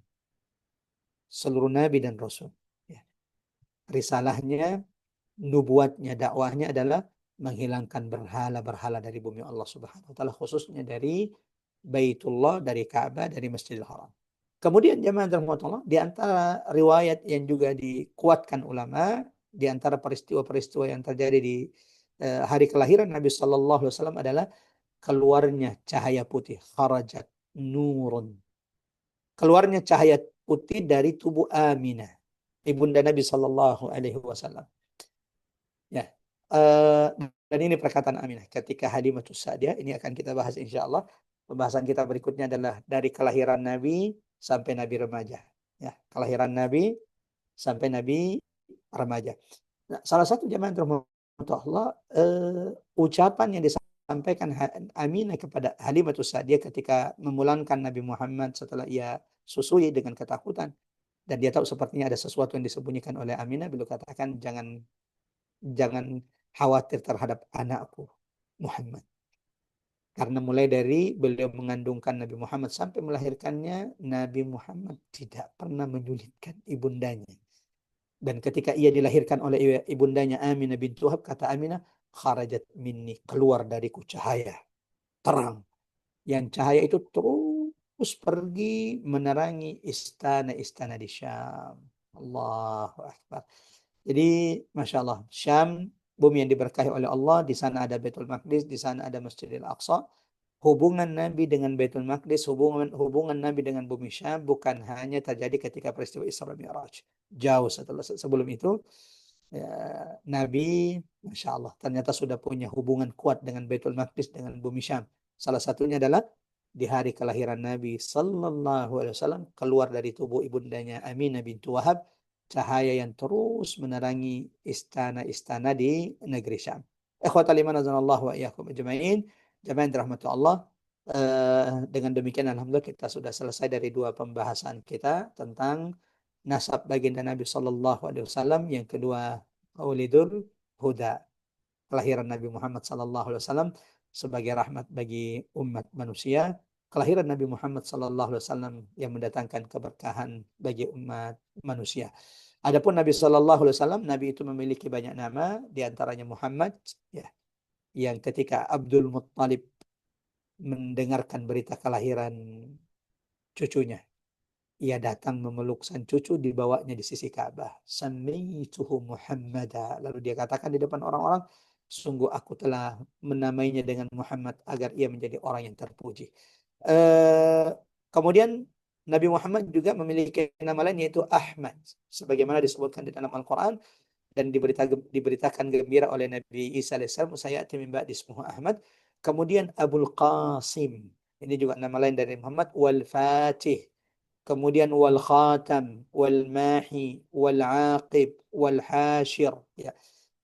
seluruh nabi dan rasul, ya, risalahnya, nubuatnya, dakwahnya adalah menghilangkan berhala-berhala dari bumi Allah Subhanahu wa taala, khususnya dari Baitullah, dari Ka'bah, dari Masjidil Haram. Kemudian jemaah Allah, di antara riwayat yang juga dikuatkan ulama, di antara peristiwa-peristiwa yang terjadi di hari kelahiran Nabi Sallallahu Alaihi Wasallam adalah keluarnya cahaya putih, kharajat nurun, keluarnya cahaya putih dari tubuh Aminah, ibunda Nabi Sallallahu Alaihi Wasallam. Ya, eh, dan ini perkataan Aminah ketika Halimatus Sa'diyah. Ini akan kita bahas insya Allah. Pembahasan kita berikutnya adalah dari kelahiran Nabi sampai Nabi remaja. Ya, kelahiran Nabi sampai Nabi remaja. Nah, salah satu jemaah yang dirahmati Allah, ucapan yang disampaikan Aminah kepada Halimatus Sa'diyah ketika memulangkan Nabi Muhammad setelah ia susui dengan ketakutan, dan dia tahu sepertinya ada sesuatu yang disembunyikan oleh Aminah. Beliau katakan, jangan jangan khawatir terhadap anakku Muhammad. Karena mulai dari beliau mengandungkan Nabi Muhammad sampai melahirkannya, Nabi Muhammad tidak pernah menyulitkan ibundanya. Dan ketika ia dilahirkan oleh ibundanya Aminah binti Wahab, kata Aminah, kharajat minni, keluar dariku cahaya terang. Yang cahaya itu terus pergi menerangi istana-istana di Syam. Allahu Akbar. Jadi, Masya Allah, Syam, bumi yang diberkahi oleh Allah, di sana ada Baitul Maqdis, di sana ada Masjidil Aqsa. Hubungan Nabi dengan Baitul Maqdis, hubungan Nabi dengan bumi Syam bukan hanya terjadi ketika peristiwa Isra Mi'raj. Jauh sebelum itu, ya, Nabi, Masya Allah, ternyata sudah punya hubungan kuat dengan Baitul Maqdis, dengan bumi Syam. Salah satunya adalah di hari kelahiran Nabi Sallallahu Alaihi Wasallam, keluar dari tubuh ibundanya Aminah bintu Wahab cahaya yang terus menerangi istana-istana di negeri Syam. Ikhwatal iman azanallahu wa iyyakum ajma'in. Jemaah yang dirahmati Allah, dengan demikian alhamdulillah kita sudah selesai dari dua pembahasan kita tentang nasab baginda Nabi Sallallahu Alaihi Wasallam. Yang kedua, Maulidul Huda, kelahiran Nabi Muhammad Sallallahu Alaihi Wasallam sebagai rahmat bagi umat manusia. Kelahiran Nabi Muhammad Sallallahu Alaihi Wasallam yang mendatangkan keberkahan bagi umat manusia. Adapun Nabi Sallallahu Alaihi Wasallam, Nabi itu memiliki banyak nama, di antaranya Muhammad, ya, yang ketika Abdul Muttalib mendengarkan berita kelahiran cucunya, ia datang memeluk sang cucu, dibawanya di sisi Ka'bah. Sami'tuhu Muhammada. Lalu dia katakan di depan orang-orang, sungguh aku telah menamainya dengan Muhammad agar ia menjadi orang yang terpuji. Eh, Kemudian Nabi Muhammad juga memiliki nama lain yaitu Ahmad. Sebagaimana disebutkan di dalam Al-Quran dan diberitakan gembira oleh Nabi Isa alaihissalam, saya min ba'di ismuhu Ahmad. Kemudian Abul Qasim. Ini juga nama lain dari Muhammad. Wal Fatih. Kemudian wal khatam, wal mahi, wal aqib, wal hashir. Ya.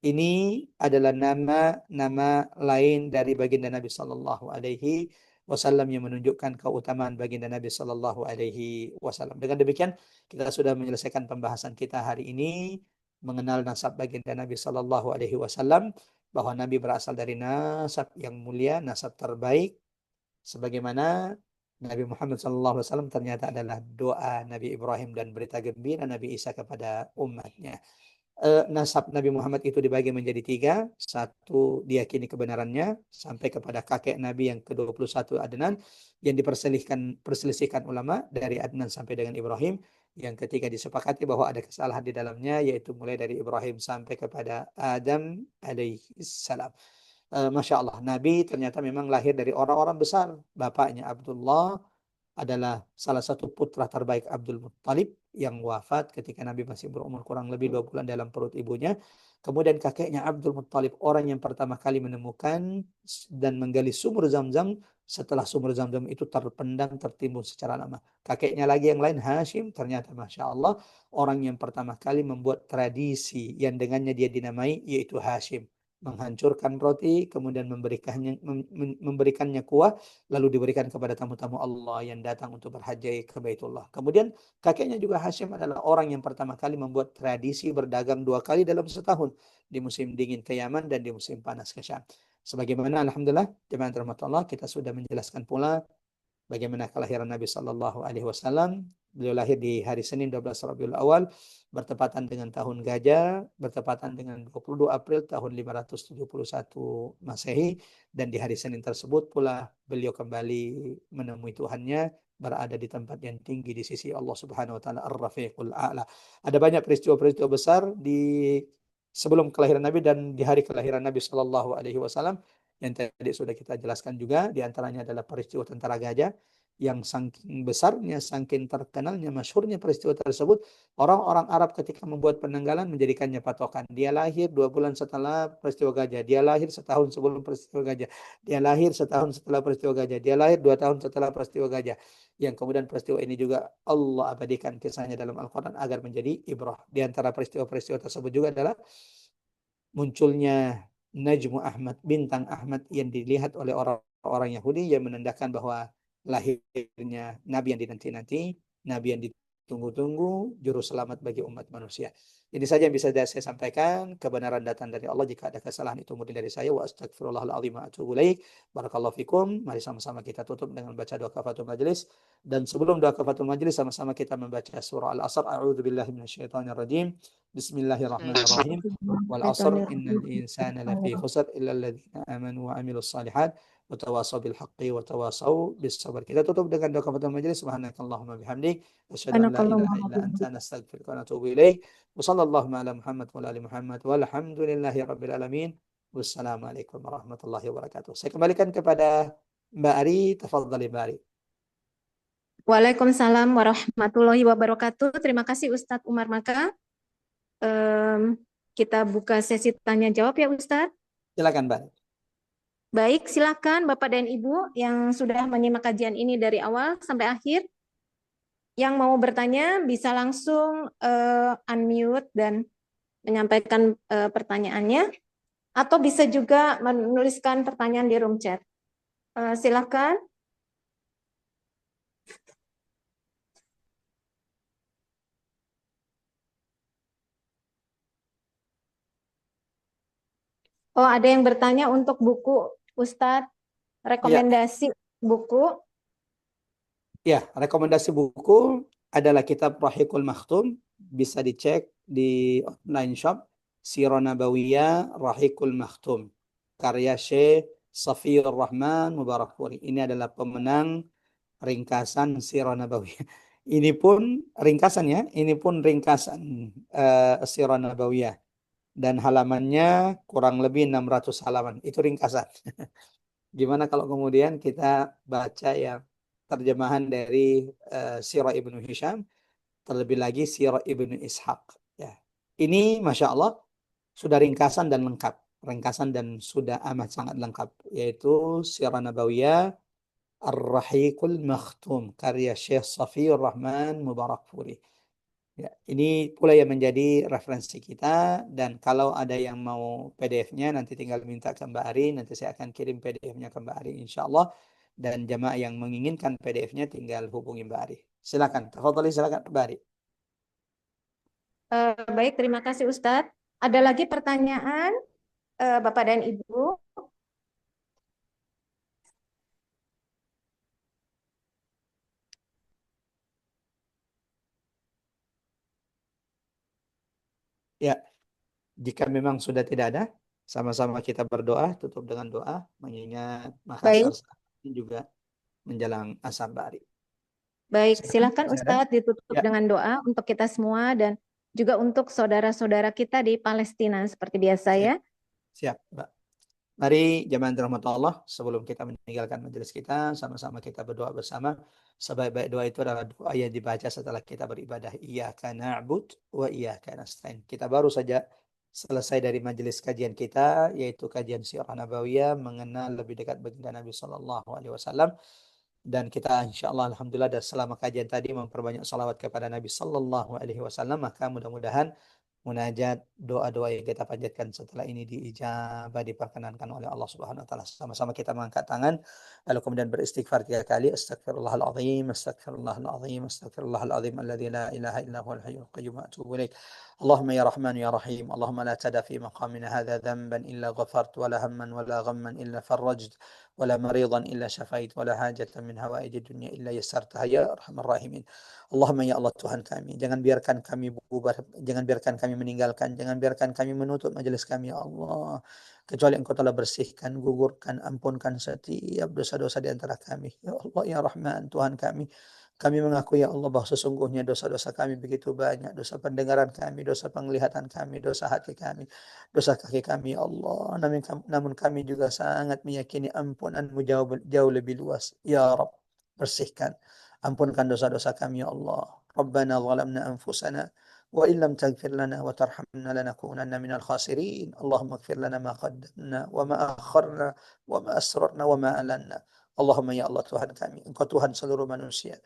Ini adalah nama-nama lain dari baginda Nabi Sallallahu Alaihi Wasallam yang menunjukkan keutamaan baginda Nabi Sallallahu Alaihi Wasallam. Dengan demikian kita sudah menyelesaikan pembahasan kita hari ini mengenal nasab baginda Nabi Sallallahu Alaihi Wasallam, bahwa Nabi berasal dari nasab yang mulia, nasab terbaik, sebagaimana Nabi Muhammad SAW ternyata adalah doa Nabi Ibrahim dan berita gembira Nabi Isa kepada umatnya. nasab Nabi Muhammad itu dibagi menjadi tiga. Satu, diyakini kebenarannya sampai kepada kakek Nabi yang ke-21 Adnan, yang perselisihkan ulama dari Adnan sampai dengan Ibrahim. Yang ketiga, disepakati bahwa ada kesalahan di dalamnya, yaitu mulai dari Ibrahim sampai kepada Adam alaihi salam. Masya Allah, Nabi ternyata memang lahir dari orang-orang besar. Bapaknya Abdullah adalah salah satu putra terbaik Abdul Muttalib yang wafat ketika Nabi masih berumur kurang lebih 2 bulan dalam perut ibunya. Kemudian kakeknya Abdul Muttalib, orang yang pertama kali menemukan dan menggali sumur Zam-Zam setelah sumur Zam-Zam itu terpendam, tertimbun secara lama. Kakeknya lagi yang lain, Hashim, ternyata Masya Allah, orang yang pertama kali membuat tradisi yang dengannya dia dinamai, yaitu Hashim. Menghancurkan roti, kemudian memberikannya kuah, lalu diberikan kepada tamu-tamu Allah yang datang untuk berhaji ke Baitullah. Kemudian kakeknya juga Hashim adalah orang yang pertama kali membuat tradisi berdagang 2 kali dalam setahun, di musim dingin ke Yaman dan di musim panas ke Syam. Sebagaimana alhamdulillah jemaah rahmat Allah, kita sudah menjelaskan pula bagaimana kelahiran Nabi Shallallahu Alaihi Wasallam. Beliau lahir di hari Senin 12 Rabiul Awal, bertepatan dengan tahun Gajah, bertepatan dengan 22 April tahun 571 Masehi, dan di hari Senin tersebut pula beliau kembali menemui Tuhannya, berada di tempat yang tinggi di sisi Allah Subhanahu wa taala, Ar-Rafiqul A'la. Ada banyak peristiwa-peristiwa besar di sebelum kelahiran Nabi dan di hari kelahiran Nabi Shallallahu Alaihi Wasallam yang tadi sudah kita jelaskan juga. Di antaranya adalah peristiwa tentara gajah, yang saking besarnya, saking terkenalnya, masyhurnya peristiwa tersebut, orang-orang Arab ketika membuat penanggalan menjadikannya patokan. Dia lahir 2 bulan setelah peristiwa gajah, dia lahir setahun sebelum peristiwa gajah, dia lahir setahun setelah peristiwa gajah, dia lahir 2 tahun setelah peristiwa gajah. Yang kemudian peristiwa ini juga Allah abadikan kisahnya dalam Al-Quran agar menjadi ibrah. Di antara peristiwa-peristiwa tersebut juga adalah munculnya Najmu Ahmad, bintang Ahmad yang dilihat oleh orang-orang Yahudi, yang menandakan bahwa lahirnya Nabi yang dinanti-nanti, Nabi yang ditunggu-tunggu, juru selamat bagi umat manusia. Ini saja yang bisa saya sampaikan. Kebenaran datang dari Allah. Jika ada kesalahan itu murni dari saya. Wa astagfirullahaladzim wa atubu ilaik. Barakallahu fikum. Mari sama-sama kita tutup dengan baca doa kafatul majlis. Dan sebelum doa kafatul majlis, sama-sama kita membaca surah Al-Asr. A'udzu billahi minasyaitonir rajim. Bismillahirrahmanirrahim. Wal asr innal insana lafi khusr illa alladziina amanu wa amilus shalihat wa tawassaw bil haqqi wa tawassaw bis sabr. Kita tutup dengan doa kafatul majlis. Subhanakallahumma bihamdik asyhadu an la ilaha illa anta nastaghfiruka wa natubu ilaik. Wa sallallahu ala Muhammad wa ala ali Muhammad walhamdulillahi rabbil alamin. Wassalamualaikum warahmatullahi wabarakatuh. Saya kembalikan kepada Mbak Ari, tafadhali Mbak Ari.
Waalaikumsalam warahmatullahi wabarakatuh. Terima kasih Ustadz Umar Maka. Kita buka sesi tanya jawab ya Ustadz.
Silakan Mbak.
Baik, silakan Bapak dan Ibu yang sudah menyimak kajian ini dari awal sampai akhir. Yang mau bertanya bisa langsung unmute dan menyampaikan pertanyaannya, atau bisa juga menuliskan pertanyaan di room chat. Silakan. Oh, ada yang bertanya untuk buku Ustadz, rekomendasi buku.
Ya, rekomendasi buku adalah kitab Rahikul Maktum, bisa dicek di online shop, Sirah Nabawiyah Rahikul Maktum, karya Syekh Safiyur Rahman Mubarakpuri. Ini adalah pemenang ringkasan Sirah Nabawiyah. Ini pun ringkasan ya, ini pun ringkasan Sirah Nabawiyah. Dan halamannya kurang lebih 600 halaman. Itu ringkasan. Gimana kalau kemudian kita baca yang terjemahan dari Sirah Ibnu Hisham, terlebih lagi Sirah Ibnu Ishaq. Ya. Ini Masya Allah sudah ringkasan dan lengkap. Ringkasan dan sudah amat sangat lengkap. Yaitu Sirah Nabawiyah Ar-Rahiqul Makhtum, karya Syekh Safiyur Rahman Mubarakpuri. Ya, ini pula yang menjadi referensi kita, dan kalau ada yang mau PDF-nya nanti tinggal minta ke Mbak Ari, nanti saya akan kirim PDF-nya ke Mbak Ari insya Allah, dan jamaah yang menginginkan PDF-nya tinggal hubungi Mbak Ari. Silakan, tafadhali, silakan Mbak Ari.
Baik, terima kasih Ustadz. Ada lagi pertanyaan Bapak dan Ibu?
Ya, Jika memang sudah tidak ada, sama-sama kita berdoa, tutup dengan doa, mengingat Makassar
Baik,
saat ini juga menjelang asar bari.
baik.
Silakan,
Silakan
masih ada?
Ustadz ditutup
Ya,
dengan doa untuk kita semua dan juga untuk saudara-saudara kita di Palestina seperti biasa ya.
siap, siap, Mbak. Mari jemaah dirahmati Allah, sebelum kita meninggalkan majelis kita, sama-sama kita berdoa bersama. Sebaik-baik doa itu adalah doa yang dibaca setelah kita beribadah. Iyyaka na'bud wa iyyaka nasta'in. Kita baru saja selesai dari majelis kajian kita, yaitu kajian Sirah Nabawiyah, mengenal lebih dekat baginda Nabi Sallallahu Alaihi Wasallam. Dan kita insya Allah Alhamdulillah dan selama kajian tadi memperbanyak salawat kepada Nabi Sallallahu Alaihi Wasallam, maka mudah-mudahan munajat, doa-doa yang kita panjatkan setelah ini diijabah, diperkenankan oleh Allah Subhanahu wa taala. Sama-sama kita mengangkat tangan lalu kemudian beristighfar 3 kali. Astagfirullahalazim, astagfirullahalazim, astagfirullahalazim alladzi la ilaha illa huwal hayyul qayyum wa atubu ilaik. Allahumma ya Rahman ya Rahim, Allahumma la tada fi maqamina hadha dhanban illa ghafart wa la hamman wa la ghamman illa farajt wa la maridan illa syafait wa la hajatan min hawaij dunya illa yassartaha ya arhamar rahimin. Allahumma ya Allah Tuhan kami, jangan biarkan kami bubar, jangan biarkan kami meninggalkan, jangan biarkan kami menutup majelis kami ya Allah. Kecuali Engkau telah bersihkan, gugurkan, ampunkan setiap dosa-dosa di antara kami. Ya Allah, ya Rahman, Tuhan kami. Kami mengaku ya Allah bahwa sesungguhnya dosa-dosa kami begitu banyak. Dosa pendengaran kami, dosa penglihatan kami, dosa hati kami, dosa kaki kami ya Allah. Namun kami juga sangat meyakini ampunanmu jauh, jauh lebih luas. Ya Rabb, bersihkan. Ampunkan dosa-dosa kami ya Allah. Rabbana zalamna anfusana wa illam taghfir lana wa tarhamna lanakunanna minal khasirin. Allahumma ighfir lana ma qaddamna wa ma akharna wa ma asrarna wa ma alanna. Allahumma ya Allah Tuhan kami, Engkau Tuhan seluruh manusia.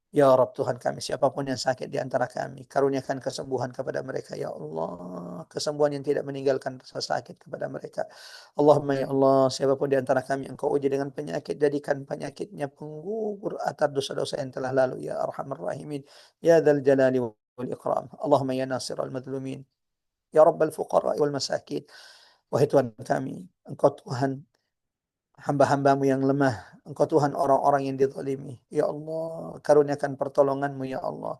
Ya Rabb Tuhan kami, siapapun yang sakit di antara kami, karuniakan kesembuhan kepada mereka, ya Allah. Kesembuhan yang tidak meninggalkan rasa sakit kepada mereka. Allahumma ya Allah, siapapun di antara kami Engkau uji dengan penyakit, jadikan penyakitnya penggugur atas dosa-dosa yang telah lalu, ya Arhamar Rahimin. Ya Dzal Jalali wal Ikram. Allahumma ya Nasir al-Madlumin. Ya Rabbal Fuqara wal Masakin. Wahai Tuhan kami, Engkau Tuhan hamba-hambamu yang lemah. Engkau Tuhan orang-orang yang dizalimi. Ya Allah, karuniakan pertolonganmu ya Allah.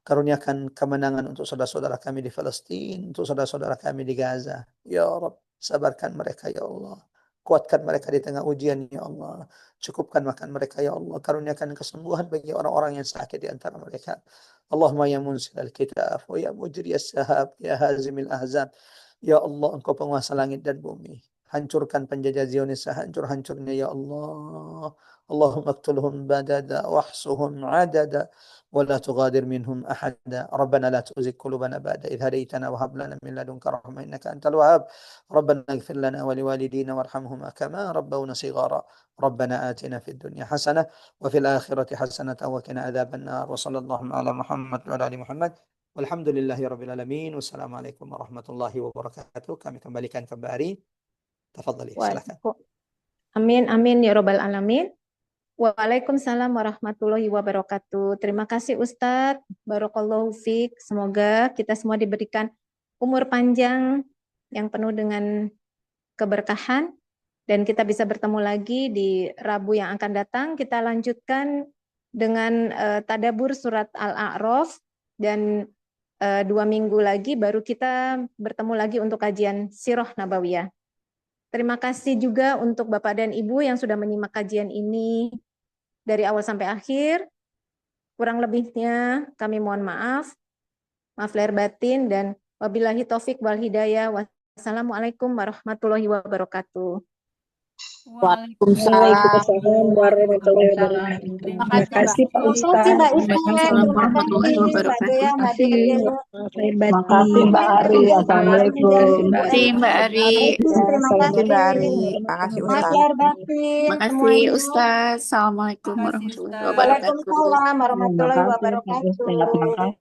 Karuniakan kemenangan untuk saudara-saudara kami di Palestina, untuk saudara-saudara kami di Gaza. Ya Rabb, sabarkan mereka ya Allah. Kuatkan mereka di tengah ujian ya Allah. Cukupkan makan mereka ya Allah. Karuniakan kesembuhan bagi orang-orang yang sakit di antara mereka. Allahumma ya munzil al-kitab wa ya mujri as-sahab ya hazimil ahzab. Ya Allah, Engkau penguasa langit dan bumi. Hancurkan penjajah Zionis sehancur-hancurnya ya Allah. Allahumma aktulhum badada wahsuhum adada ولا تغادر منهم أحدا ربنا لا تزغ قلوبنا بعد إذ هديتنا وهب لنا من لدنك رحمة إنك أنت الوهاب ربنا اغفر لنا ولوالدينا وارحمهما كما ربونا صغارا ربنا آتنا في الدنيا حسنة وفي الآخرة حسنة وقنا عذاب النار وصلى الله على محمد وعلى آل محمد والحمد لله رب العالمين والسلام عليكم warahmatullahi wabarakatuh. Kami kembalikan kembali. Tafadhali, silakan.
Amin, amin ya Robbal Alamin. Waalaikumsalam warahmatullahi wabarakatuh. Terima kasih Ustadz. Barakallahu fiik. Semoga kita semua diberikan umur panjang yang penuh dengan keberkahan dan kita bisa bertemu lagi di Rabu yang akan datang. Kita lanjutkan dengan tadabur surat Al-A'raf dan 2 minggu lagi baru kita bertemu lagi untuk kajian Sirah Nabawiyah. Terima kasih juga untuk Bapak dan Ibu yang sudah menyimak kajian ini dari awal sampai akhir. Kurang lebihnya kami mohon maaf. Maaf lahir batin dan wabillahi taufik wal hidayah. Wassalamualaikum warahmatullahi wabarakatuh.
Waalaikumsalam warahmatullahi wabarakatuh.
Terima
Terima kasih Pak
kasih
Ustaz.
Mbak
Terima
Ipek,
kasih
terima
warahmatullahi
kasih Mbak
wabarakatuh.
Dea,
Terima
Mbak
kasih.
Dede.
Maaf lahir
Makasih
batin.
Mbak Ari. Assalamualaikum.
Terima kasih Mbak Ari.
Ya,
Terima
Makasih Mbak
kasih.
Ari.
Assalamualaikum
Makasih
Maaf
Ustaz.
lahir
warahmatullahi
batin
Makasih
semuanya.
Ustaz. Assalamualaikum
Makasih
warahmatullahi
Ustaz.
wabarakatuh.
Waalaikumsalam
wabarakatuh. Terima
warahmatullahi
kasih Pak Ustaz.
wabarakatuh.
Makasih.